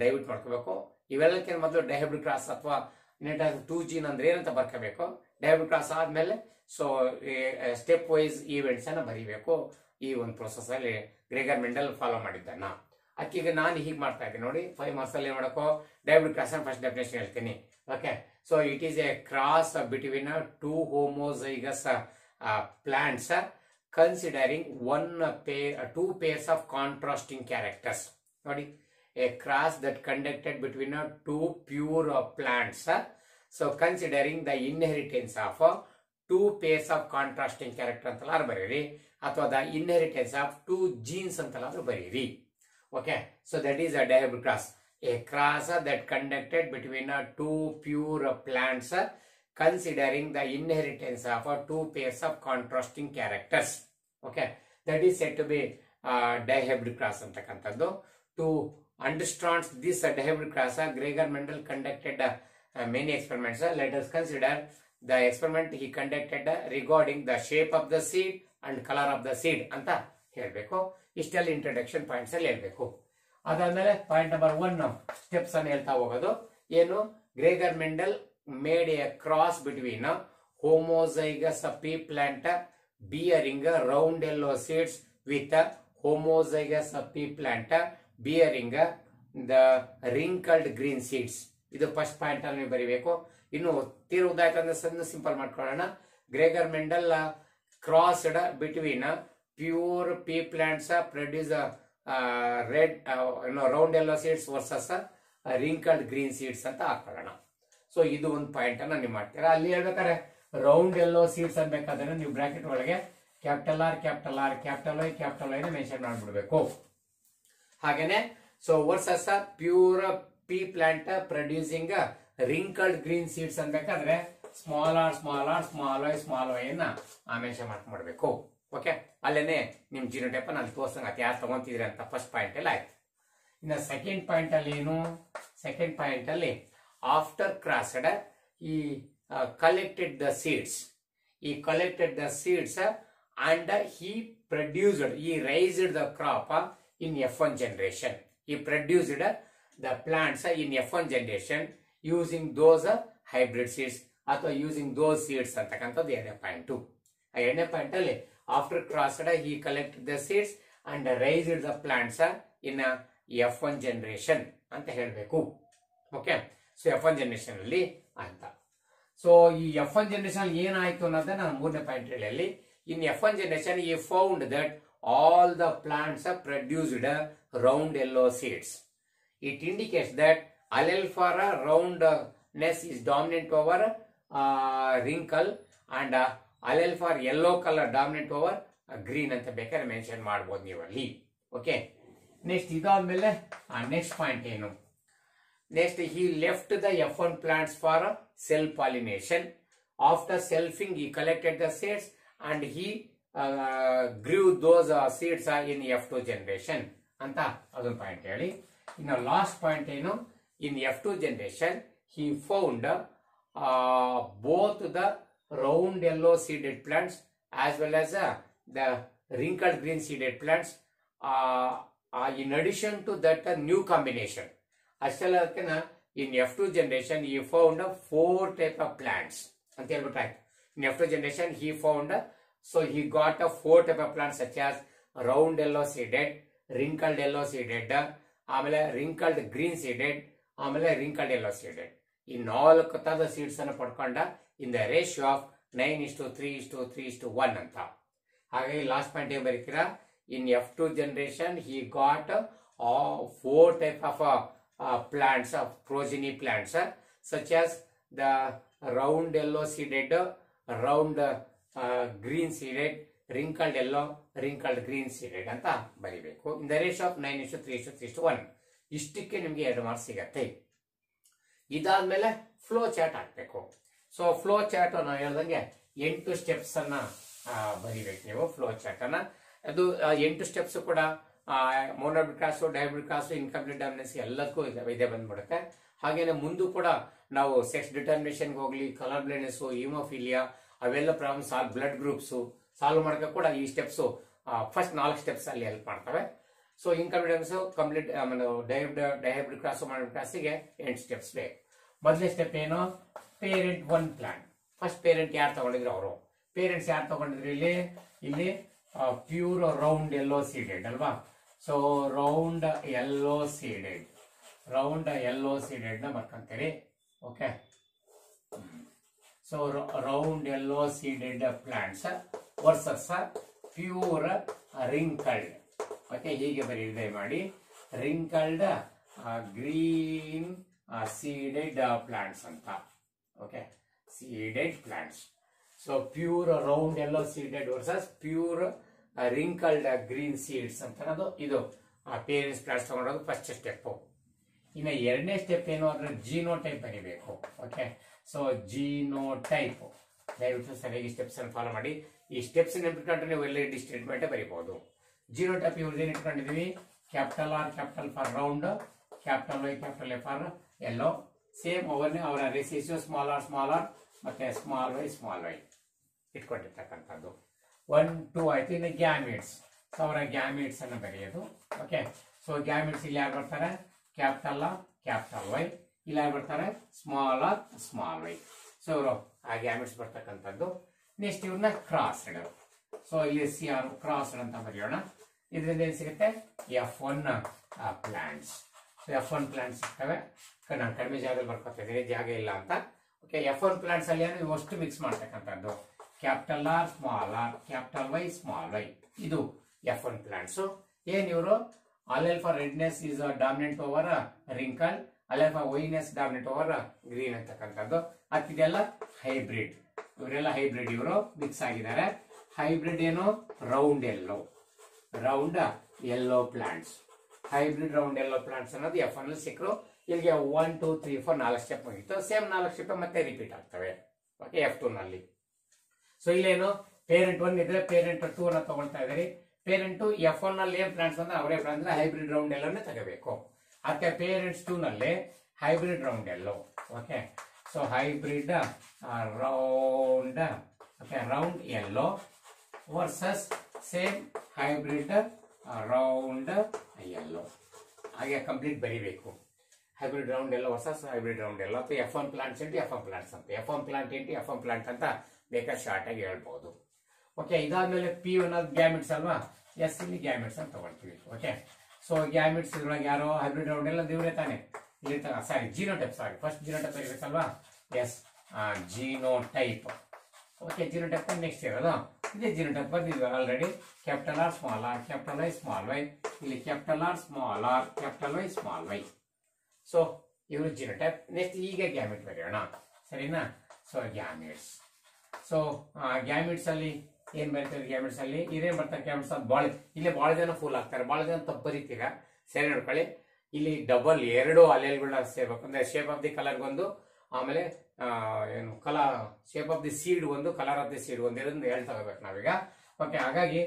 ದಯವಿಟ್ಟು ಮಾಡ್ಕೋಬೇಕು. ಇವೆಲ್ಲಕ್ಕಿಂತ ಮೊದಲು ಡೈಹೈಬ್ರಿಡ್ ಕ್ರಾಸ್ ಅಥವಾ ಇನ್ಹೆರಿಟೆನ್ಸ್ 2 ಜೀನ್ ಅಂದ್ರೆ ಏನಂತ ಬರ್ಕೋಬೇಕು. ಡೈಹೈಬ್ರಿಡ್ ಕ್ರಾಸ್ ಆದ್ಮೇಲೆ ಸೊ ಸ್ಟೆಪ್ ವೈಸ್ ಈವೆಂಟ್ಸ್ ಅನ್ನ ಬರೀಬೇಕು. ಈ ಒಂದು ಪ್ರೊಸೆಸ್ ಅಲ್ಲಿ ಗ್ರೇಗರ್ ಮೆಂಡಲ್ ಫಾಲೋ ಮಾಡಿದ್ದನ್ನ. ಅದಕ್ಕೆ ನಾನು ಹೀಗೆ ಮಾಡ್ತಾ ಇದ್ದೀನಿ ನೋಡಿ. 5 ಮಾರ್ಕ್ಸ್ ಅಲ್ಲಿ ಏನ್ ಮಾಡಬೇಕು, ಡೈಹೈಬ್ರಿಡ್ ಕ್ರಾಸ್ ಫಸ್ಟ್ ಡೆಫಿನೇಷನ್ ಹೇಳ್ತೀನಿ. Okay, so it is A cross between 2 homozygous plants considering 2 pairs of contrasting characters. ನೋಡಿ, a cross that conducted between 2 pure plants. So considering the inheritance of 2 pairs of contrasting character ಅಂತಲಾದ್ರೂ ಬರೀರಿ, ಅಥವಾ the inheritance of 2 genes ಅಂತಲಾದ್ರೂ ಬರೀರಿ. Okay, so that is a dihybrid cross. A cross that conducted between 2 pure plants considering the inheritance of 2 pairs of contrasting characters. Okay, that is said to be dihybrid cross ಅಂತಕ್ಕಂಥದ್ದು. To understand this dihybrid cross, Gregor Mendel conducted many experiments. Let us consider the experiment he conducted regarding the shape of the seed and color of the seed ಅಂತ ಹೇಳ್ಬೇಕು. ಇಷ್ಟೆಲ್ಲ introduction points ಅಲ್ಲಿ ಹೇಳ್ಬೇಕು. ಅದಾದ್ಮೇಲೆ point number 1 steps ಅನ್ನು ಹೇಳ್ತಾ ಹೋಗೋದು. ಏನು, Gregor Mendel made a cross between homozygous pea plant bearing round yellow seeds with homozygous pea plant bearing the wrinkled green seeds. ಇದು ಫಸ್ಟ್ ಪಾಯಿಂಟ್ ಅಲ್ಲಿ ನೀವು ಬರೀಬೇಕು. ಇನ್ನು ತೀರ ಉದಾಹರಣೆ ಸಿಂಪಲ್ ಮಾಡ್ಕೊಳ್ಳೋಣ. Gregor Mendel crossed between pure pea plants produce red round yellow seeds versus wrinkled green seeds ಅಂತ ಹಾಕೊಳ್ಳೋಣ. ಸೊ ಇದು ಒಂದು ಪಾಯಿಂಟ್ ಅನ್ನ ನೀವು ಮಾಡ್ತೀರಾ. ಅಲ್ಲಿ ಹೇಳ್ಬೇಕಾದ್ರೆ ರೌಂಡ್ ಯೆಲ್ಲೋ ಸೀಡ್ಸ್ ಅನ್ಬೇಕಾದ್ರೆ ನೀವು ಬ್ರಾಕೆಟ್ ಒಳಗೆ capital R capital R capital I capital I mention ಮಾಡ್ಬಿಡ್ಬೇಕು. ಹಾಗೇನೆ so versus pure pea plant producing wrinkled green seeds ಅನ್ಬೇಕಾದ್ರೆ small R small R small Y ಅನ್ನ ಮೆನ್ಷನ್ ಮಾಡ್ಬೇಕು. ಓಕೆ, ಅಲ್ಲೇನೆ ನಿಮ್ ಜಿನೋಟೈಪ್ ನಾನು ತೋರ್ಸಂಗತ್ತೆ ಯಾರು ತಗೊಂತಿದ್ರಿ ಅಂತ ಫಸ್ಟ್ ಪಾಯಿಂಟ್ ಅಲ್ಲಿ ಆಯ್ತು. ಇನ್ನು ಸೆಕೆಂಡ್ ಪಾಯಿಂಟ್ ಅಲ್ಲಿ ಏನು, ಸೆಕೆಂಡ್ ಪಾಯಿಂಟ್ ಅಲ್ಲಿ ಆಫ್ಟರ್ ಕ್ರಾಸ್ಡ್ ಈ collected the seeds. He collected the seeds and he produced, he raised the crop in F1 generation. He produced the plants in F1 generation using those hybrid seeds ಅಥವಾ using those seeds ಅಂತಕ್ಕಂಥದ್ದು ಎರಡನೇ point. ಆ ಎರಡನೇ point ಅಲ್ಲಿ after crossed he collected the seeds and raised the plants in F1 generation ಅಂತ ಹೇಳಬೇಕು. Okay, so F1 generation ಅಲ್ಲಿ ಅಂತ. ಸೊ ಈ F1 ಜನರೇಷನ್ ಏನಾಯ್ತು ಅನ್ನೋದನ್ನ ನಾನು ಮೂರನೇ ಪಾಯಿಂಟ್ ಹೇಳಿ. ಇನ್ F1 ಜನರೇಷನ್ ಈ found that all the plants produced round yellow seeds. It indicates that allele for roundness is dominant over wrinkle and allele for yellow color dominant over green ಅಂತ ಬೇಕಾದ್ರೆ mention ಮಾಡಬಹುದು ನೀವು ಅಲ್ಲಿ. Okay, next ಇದಾದ್ಮೇಲೆ next point ಏನು, next he left the F1 plants for self-pollination. After selfing he collected the seeds and he grew those seeds in F2 generation ಅಂತ ಅದೊಂದು point ಹೇಳಿ. ಇನ್ನು ಲಾಸ್ಟ್ ಪಾಯಿಂಟ್ ಏನು, in F2 generation he found both the round yellow seeded plants as well as the wrinkled green seeded plants. In addition to that new combination, ಅಷ್ಟೆಲ್ಲ in F2 generation he found 4 type of plants ಅಂತ ಹೇಳ್ಬಿಟ್ಟು ಆಯ್ತು. In F2 generation he found, so he got 4 type of plants such as round yellow seeded, wrinkled yellow seeded, ಆಮೇಲೆ wrinkled green seeded, ಆಮೇಲೆ wrinkled ಎಲ್ಲೋ seeded. ಈ 4 ತರದ seeds ಅನ್ನು ಪಡ್ಕೊಂಡ in the ratio of 9:3:3:1 ಅಂತ. ಹಾಗಾಗಿ ಲಾಸ್ಟ್ ಪಾಯಿಂಟ್ ಏನ್ ಬರೀತೀರಾ, ಇನ್ F2 generation he got 4 type of plants, of progeny plants, such as the round yellow seeded, round green seeded, wrinkled yellow, wrinkled green seeded ಅಂತ ಬರೀಬೇಕು. In the ratio of 9:3:3:1. ಇಷ್ಟಕ್ಕೆ ನಿಮ್ಗೆ 2 marks ಸಿಗತ್ತೆ. ಇದಾದ್ಮೇಲೆ flow chart ಹಾಕ್ಬೇಕು. So flow chart ನಾವು ಹೇಳ್ದಂಗೆ 8 steps ಅನ್ನ ಬರೀಬೇಕು ನೀವು ಫ್ಲೋ ಚಾರ್ಟ್ ಅನ್ನ. ಅದು 8 ಸ್ಟೆಪ್ಸ್ ಕೂಡ ಮೋನೋಬ್ರಿಕಾಸ್, ಡಯಾಬ್ರಿಕಾಸ್, ಇನ್ಕಂಪ್ಲೀಟ್ ಡಾಮಿನೆನ್ಸ್ ಎಲ್ಲದಕ್ಕೂ ಇದೇ ಬಂದ್ಬಿಡುತ್ತೆ. ಹಾಗೇನೆ ಮುಂದೂ ಕೂಡ ನಾವು ಸೆಕ್ಸ್ ಡಿಟರ್ಮಿನೇಷನ್ಗೆ ಹೋಗ್ಲಿ, ಕಲರ್ ಬ್ಲೈಂಡ್ನೆಸ್, ಹಿಮೋಫಿಲಿಯಾ ಅವೆಲ್ಲ ಪ್ರಾಬ್ಲಮ್ಸ್, ಬ್ಲಡ್ ಗ್ರೂಪ್ಸ್ ಸಾಲ್ವ್ ಮಾಡಕ್ಕೆ ಕೂಡ ಈ ಸ್ಟೆಪ್ಸ್ ಫಸ್ಟ್ 4 ಸ್ಟೆಪ್ಸ್ ಅಲ್ಲಿ ಹೆಲ್ಪ್ ಮಾಡ್ತವೆ. ಸೊ ಇನ್ಕಂಪ್ಲೀಟ್ ಕಂಪ್ಲೀಟ್ ಡಯಾಬ್ರಿಕಾಸ್, ಮೋನೋಬ್ರಿಕಾಸ್ಗೆ 8 ಸ್ಟೆಪ್ಸ್ ಬೇಕು. ಮೊದಲನೇ ಸ್ಟೆಪ್ ಏನು, ಪೇರೆಂಟ್ 1 ಪ್ಲಾಂಟ್. ಫಸ್ಟ್ ಪೇರೆಂಟ್ ಯಾರು ತಗೊಂಡಿದ್ರು ಅವರು. ಪೇರೆಂಟ್ಸ್ ಯಾರು ತಗೊಂಡಿದ್ರು ಇಲ್ಲಿ ಪ್ಯೂರ್ ರೌಂಡ್ ಯೆಲ್ಲೋ ಸೀಡೆಡ್ ಅಲ್ವಾ. ಸೊ ರೌಂಡ್ ಯೆಲ್ಲೋ ಸೀಡೆಡ್ ನ ಬರ್ಕೊಂತೀರಿ. Okay, so round yellow seeded plants versus pure wrinkled. Okay, ಹೀಗೆ ಬರೀ ಮಾಡಿ, ರಿಂಕಲ್ಡ್ ಗ್ರೀನ್ ಸೀಡೆಡ್ ಪ್ಲಾಂಟ್ಸ್ ಅಂತ. Okay, seeded plants. So pure round yellow seeded versus pure wrinkled green seeds ಅಂತ ಇದು parents plants ತಗೊಂಡೋದು first step. ಇನ್ನು 2ನೇ step ಏನು ಅಂದ್ರೆ ಜೀನೋ ಟೈಪ್ ಬರೀಬೇಕು. ಓಕೆ, ಸೊ ಜೀನೋ ಟೈಪ್ ದಯವಿಟ್ಟು ಸರಿಯಾಗಿ ಸ್ಟೆಪ್ಸ್ ಅನ್ನು ಫಾಲೋ ಮಾಡಿ. ಈ ಸ್ಟೆಪ್ಸ್ ನೆನ್ಪಿಟ್ಕೊಂಡ್ರೆ ನೀವು ಎಲ್ಲ ಸ್ಟೇಟ್ಮೆಂಟ್ ಬರೀಬಹುದು. ಜೀನೋ ಟೈಪ್ ಇವ್ರದ್ದು ಏನ್ ಇಟ್ಕೊಂಡಿದೀವಿ, capital R capital for round, capital Y capital A for yellow. Same ಅವರ ರೇಸಿಯೋ ಸ್ಮಾಲ್ ಆರ್ ಮತ್ತೆ ಸ್ಮಾಲ್ y ಇಟ್ಕೊಂಡಿರ್ತಕ್ಕಂಥದ್ದು. 1, 2 ಆಯ್ತು. ಇನ್ನು ಗ್ಯಾಮಿಟ್ಸ್, ಸೊ ಅವರ ಗ್ಯಾಮಿಟ್ಸ್ ಅನ್ನು ಬರೆಯೋದು. ಓಕೆ, ಸೊ ಗ್ಯಾಮಿಟ್ಸ್ ಇಲ್ಲಿ ಯಾರು ಬರ್ತಾರೆ, ಕ್ಯಾಪಿಟಲ್ R ಕ್ಯಾಪಿಟಲ್ Y, ಇಲ್ಲಿ ಯಾರು ಬರ್ತಾರೆ, ಸ್ಮಾಲ್ y. ಸೊ ಇವರು ಆ ಗ್ಯಾಮಿಟ್ಸ್ ಬರ್ತಕ್ಕಂಥದ್ದು. ನೆಕ್ಸ್ಟ್ ಇವ್ರನ್ನ ಕ್ರಾಸ್ಡ್. ಸೊ ಇಲ್ಲಿ CR ಕ್ರಾಸ್ಡ್ ಅಂತ ಬರೆಯೋಣ. ಇದರಿಂದ ಏನ್ ಸಿಗುತ್ತೆ, F1 ಪ್ಲಾಂಟ್ಸ್. F1 ಪ್ಲಾಂಟ್ಸ್ ಸಿಗ್ತವೆ. ನಾನು ಕಡಿಮೆ ಜಾಗದಲ್ಲಿ ಬರ್ಕೊತಾ ಇದ್ದೀನಿ, ಜಾಗ ಇಲ್ಲ ಅಂತ. ಓಕೆ, F1 ಪ್ಲಾಂಟ್ಸ್ ಅಲ್ಲಿ ಏನು ಅಷ್ಟು ಮಿಕ್ಸ್ ಮಾಡ್ತಕ್ಕಂಥದ್ದು, capital R small r capital Y small y. ಇದು F1 ಪ್ಲಾಂಟ್ಸ್. ಏನ್ ಇವರು allele for redness is dominant over wrinkle, allele for ವೈನೆಸ್ ಡಾಮಿನೆಂಟ್ ಓವರ್ ಗ್ರೀನ್ ಅಂತಕ್ಕಂಥದ್ದು. ಅದೆಲ್ಲ ಹೈಬ್ರಿಡ್. ಇವರೆಲ್ಲ ಹೈಬ್ರಿಡ್, ಇವರು ಮಿಕ್ಸ್ ಆಗಿದ್ದಾರೆ. ಹೈಬ್ರಿಡ್ ಏನು, round yellow plants. Hybrid round yellow plants ಅನ್ನೋದು F1 ಅಲ್ಲಿ ಸಿಕ್ಕರು. ಇಲ್ಲಿಗೆ 1, 2, 3, 4 4 ಸ್ಟೆಪ್ ಮುಗಿತು. ಸೇಮ್ 4 ಸ್ಟೆಪ್ ಮತ್ತೆ ರಿಪೀಟ್ ಆಗ್ತವೆ. ಓಕೆ, F2 ನಲ್ಲಿ. ಸೊ ಇಲ್ಲೇನು ಪೇರೆಂಟ್ 1 ಇದ್ರೆ ಪೇರೆಂಟ್ 2 ಅನ್ನ ತಗೊಳ್ತಾ ಇದ್ದೀರಿ. ಪೇರೆಂಟ್ F1 ನಲ್ಲಿ ಏನ್ ಪ್ಲಾಂಟ್ಸ್ ಅಂದ್ರೆ ಅವರೇ ಪ್ಲಾಂಟ್ಸ್ ಹೈಬ್ರಿಡ್ ರೌಂಡ್ ಎಲ್ಲೋನೇ ತಗೋಬೇಕು. ಅದಕ್ಕೆ ಪೇರೆಂಟ್ಸ್ 2 ನಲ್ಲಿ hybrid round yellow. Okay, so hybrid round yellow versus same hybrid round yellow. ಹಾಗೆ ಕಂಪ್ಲೀಟ್ ಬರೀಬೇಕು. Hybrid round yellow versus hybrid round yellow. ಅಥವಾ F1 plants into F1 plants ಅಂತ, F1 plant into F1 plant ಅಂತ ಬೇಕಾದ್ರೆ short ಆಗಿ ಹೇಳ್ಬಹುದು. Okay, ಇದಾದ್ಮೇಲೆ P1 ಅನ್ನೋದು ಗ್ಯಾಮಿಟ್ಸ್ ಅಲ್ವಾ, ಎಸ್ ಇಲ್ಲಿ ಗ್ಯಾಮಿಟ್ಸ್ ಅಂತ ತಗೊಳ್ತೀವಿ. ಓಕೆ, ಸೊ ಗ್ಯಾಮಿಟ್ಸ್ ಇದ್ರೊಳಗೆ ಯಾರೋ ಹೈಬ್ರಿಡ್ ರೌಂಡ್ ಎಲ್ಲ ಇವರೇ ತಾನೆ, ಇಲ್ಲಿ ಸಾರಿ ಜೀನೋಟೈಪ್, ಫಸ್ಟ್ ಜೀನೋಟೈಪ್ ಇರಬೇಕಲ್ವಾ. Yes, genotype. Okay, genotype next ಇರೋದು ಇದೇ ಜೀನೋಟೈಪ್ ಬಂದಿದ್ವಿ already. Capital R small r capital Y small y, ಇಲ್ಲಿ capital R small r capital Y small y. So ಇವರು ಜೀನೋಟೈಪ್. ನೆಕ್ಸ್ಟ್ ಈಗ ಗ್ಯಾಮಿಟ್ ಬರೆಯೋಣ, ಸರಿನಾ. So gametes. So gametes ಅಲ್ಲಿ ಏನ್ ಬರೀತಾರೆ, ಗ್ಯಾಮಿಟ್ಸ್ ಅಲ್ಲಿ ಇದೇನ್ ಬರ್ತಾರೆ, ಗ್ಯಾಮಿಟ್ಸ್ ಇಲ್ಲಿ ಬಹಳ ಜನ ಫುಲ್ ಆಗ್ತಾರೆ, ಬಹಳ ಜನ ತಪ್ಪು ಬರೀತೀರಾ. ಸರಿ ನೋಡ್ಕೊಳ್ಳಿ, ಇಲ್ಲಿ ಡಬಲ್ 2 ಅಲೆಲ್ಗಳನ್ನ ಸೇರ್ಬೇಕು. ಅಂದ್ರೆ ಶೇಪ್ ಆಫ್ ದಿ ಕಲರ್ ಒಂದು, ಆಮೇಲೆ ಏನು ಶೇಪ್ ಆಫ್ ದಿ ಸೀಡ್ ಒಂದು, ಕಲರ್ ಆಫ್ ದಿ ಸೀಡ್ ಒಂದು, ಇದನ್ನು ಹೇಳ್ತಾ ಹೋಗ್ಬೇಕು ನಾವೀಗ. ಓಕೆ, ಹಾಗಾಗಿ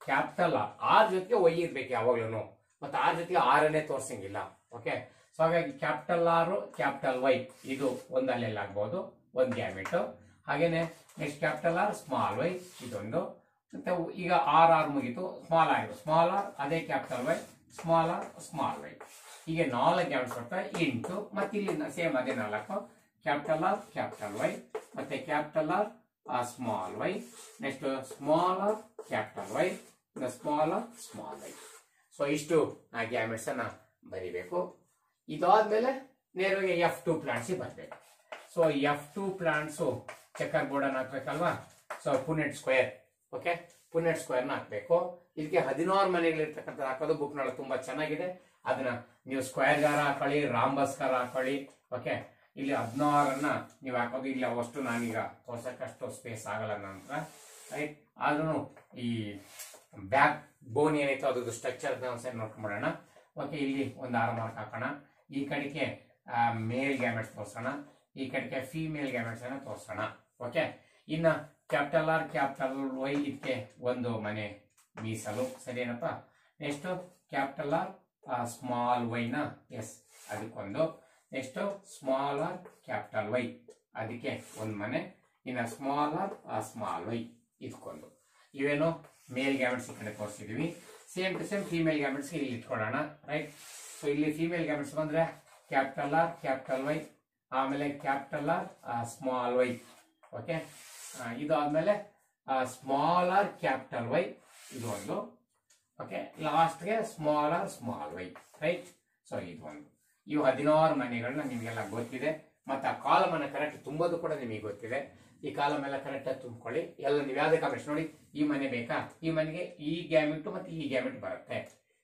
ಕ್ಯಾಪಿಟಲ್ R ಜೊತೆಗೆ Y ಇರ್ಬೇಕು ಯಾವಾಗ್ಲೂ, ಮತ್ತೆ R ಜೊತೆಗೆ R ಅನ್ನೇ ತೋರ್ಸಂಗಿಲ್ಲ. ಓಕೆ, ಸೊ ಹಾಗಾಗಿ ಕ್ಯಾಪಿಟಲ್ R ಕ್ಯಾಪಿಟಲ್ Y ಇದು ಒಂದು ಅಲ್ಲೆಲ್ಲ ಆಗ್ಬಹುದು, ಒಂದು ಗ್ಯಾಮಿಟ್. ಹಾಗೇನೆ next capital R small y ಇದೊಂದು. ಮತ್ತೆ ಈಗ R ಮುಗಿತು, ಸ್ಮಾಲ್ r ಅದೇ capital Y small r small y. ಹೀಗೆ 4 ಗ್ಯಾಮಿಟ್ಸ್ ಬರ್ತಾರೆ ಇಂಟು, ಮತ್ತೆ ಇಲ್ಲಿ ಸೇಮ್ ಅದೇ 4 ಕ್ಯಾಪಿಟಲ್ R ಕ್ಯಾಪಿಟಲ್ Y ಮತ್ತೆ capital R small y, next small r capital Y, small r small y. So ಇಷ್ಟು ಗ್ಯಾಮಿಟ್ಸ್ ಅನ್ನ ಬರಿಬೇಕು. ಇದಾದ್ಮೇಲೆ ನೇರವಾಗಿ F2 ಪ್ಲಾಂಟ್ಸ್ ಬರಬೇಕು. So F2 plants checkerboard ಅನ್ನು ಹಾಕ್ಬೇಕಲ್ವಾ. So Punnett square, okay, Punnett square ನ ಹಾಕ್ಬೇಕು. ಇದಕ್ಕೆ 16 ಮನೆಗಳಿರ್ತಕ್ಕಂಥ ಹಾಕೋದು ಬುಕ್ ನೊಳಗೆ ತುಂಬಾ ಚೆನ್ನಾಗಿದೆ. ಅದನ್ನ ನೀವು ಸ್ಕ್ವೇರ್ ಗಾರ ಹಾಕೊಳ್ಳಿ, ರಾಂಬಸ್ ಗಾರ ಹಾಕೊಳ್ಳಿ. ಓಕೆ, ಇಲ್ಲಿ 16 ನೀವು ಹಾಕೋದು. ಇಲ್ಲಿ ಅವಷ್ಟು ನಾನೀಗ ತೋರ್ಸಕ್ಕೆ ಅಷ್ಟು ಸ್ಪೇಸ್ ಆಗಲ್ಲ ನನ್ನ ಹತ್ರ, ರೈಟ್. ಆದ್ರೂ ಈ ಬ್ಯಾಕ್ ಬೋನ್ ಏನೈತೋ ಅದ್ರದ್ದು ಸ್ಟ್ರಕ್ಚರ್ ಸರಿ ನೋಡ್ಕೊಂಡ್ಬಿಡೋಣ. ಓಕೆ, ಇಲ್ಲಿ ಒಂದು 6 ಮಾರ್ಕ್ ಹಾಕೋಣ. ಈ ಕಡೆಗೆ ಮೇಲ್ ಗ್ಯಾಮೆಟ್ಸ್ ತೋರ್ಸೋಣ, ಈ ಕಡೆಗೆ ಫೀಮೇಲ್ ಗ್ಯಾಮೆಟ್ಸ್ ಅನ್ನ ತೋರ್ಸೋಣ. ಓಕೆ, ಇನ್ನ ಕ್ಯಾಪಿಟಲ್ ಆರ್ ಕ್ಯಾಪಿಟಲ್ ವೈ ಇದಕ್ಕೆ ಒಂದು ಮನೆ ಮೀಸಲು, ಸರಿನಪ್ಪ. Next capital R small Y ನ ಎಸ್ ಅದಕ್ಕೊಂದು. Next small R capital Y ಅದಕ್ಕೆ ಒಂದು ಮನೆ. ಇನ್ನ ಸ್ಮಾಲ್ ಆರ್ ಸ್ಮಾಲ್ ವೈ ಇದಕ್ಕೊಂದು. ಇವೇನು ಮೇಲ್ ಗ್ಯಾಮೆಟ್ಸ್ ಈ ಕಡೆ ತೋರಿಸಿದೀವಿ. Same to same female gametes ಇಲ್ಲಿ ಇಟ್ಕೊಳ್ಳೋಣ, ರೈಟ್. ಸೊ ಇಲ್ಲಿ ಫೀಮೇಲ್ ಗ್ಯಾಮೆಟ್ಸ್ ಬಂದ್ರೆ ಕ್ಯಾಪಿಟಲ್ ಆರ್ ಕ್ಯಾಪಿಟಲ್ ವೈ, ಆಮೇಲೆ capital R small Y. Okay, ಇದು ಆದ್ಮೇಲೆ ಸ್ಮಾಲ್ ಆರ್ ಕ್ಯಾಪಿಟಲ್ ವೈ ಇದು ಒಂದು. ಓಕೆ, ಲಾಸ್ಟ್ಗೆ small R small Y, right. So ಇದು ಒಂದು. ಇವು 16 ಮನೆಗಳನ್ನ ನಿಮಗೆಲ್ಲ ಗೊತ್ತಿದೆ. ಮತ್ತೆ ಆ ಕಾಲಮ್ ಅನ್ನ ಕರೆಕ್ಟ್ ತುಂಬೋದು ಕೂಡ ನಿಮಗೆ ಗೊತ್ತಿದೆ. ಈ ಕಾಲಮ್ ಎಲ್ಲ ಕರೆಕ್ಟ್ ಆಗಿ ತುಂಬಿಕೊಳ್ಳಿ. ಎಲ್ಲ ನೀವು ಯಾವ್ದೇ ಕಾಮೆಂಟ್ಸ್ ನೋಡಿ, ಈ ಮನೆ ಬೇಕಾ, ಈ ಮನೆಗೆ ಈ ಗ್ಯಾಮೆಟ್ ಮತ್ತೆ ಈ ಗ್ಯಾಮೆಟ್ ಬರುತ್ತೆ.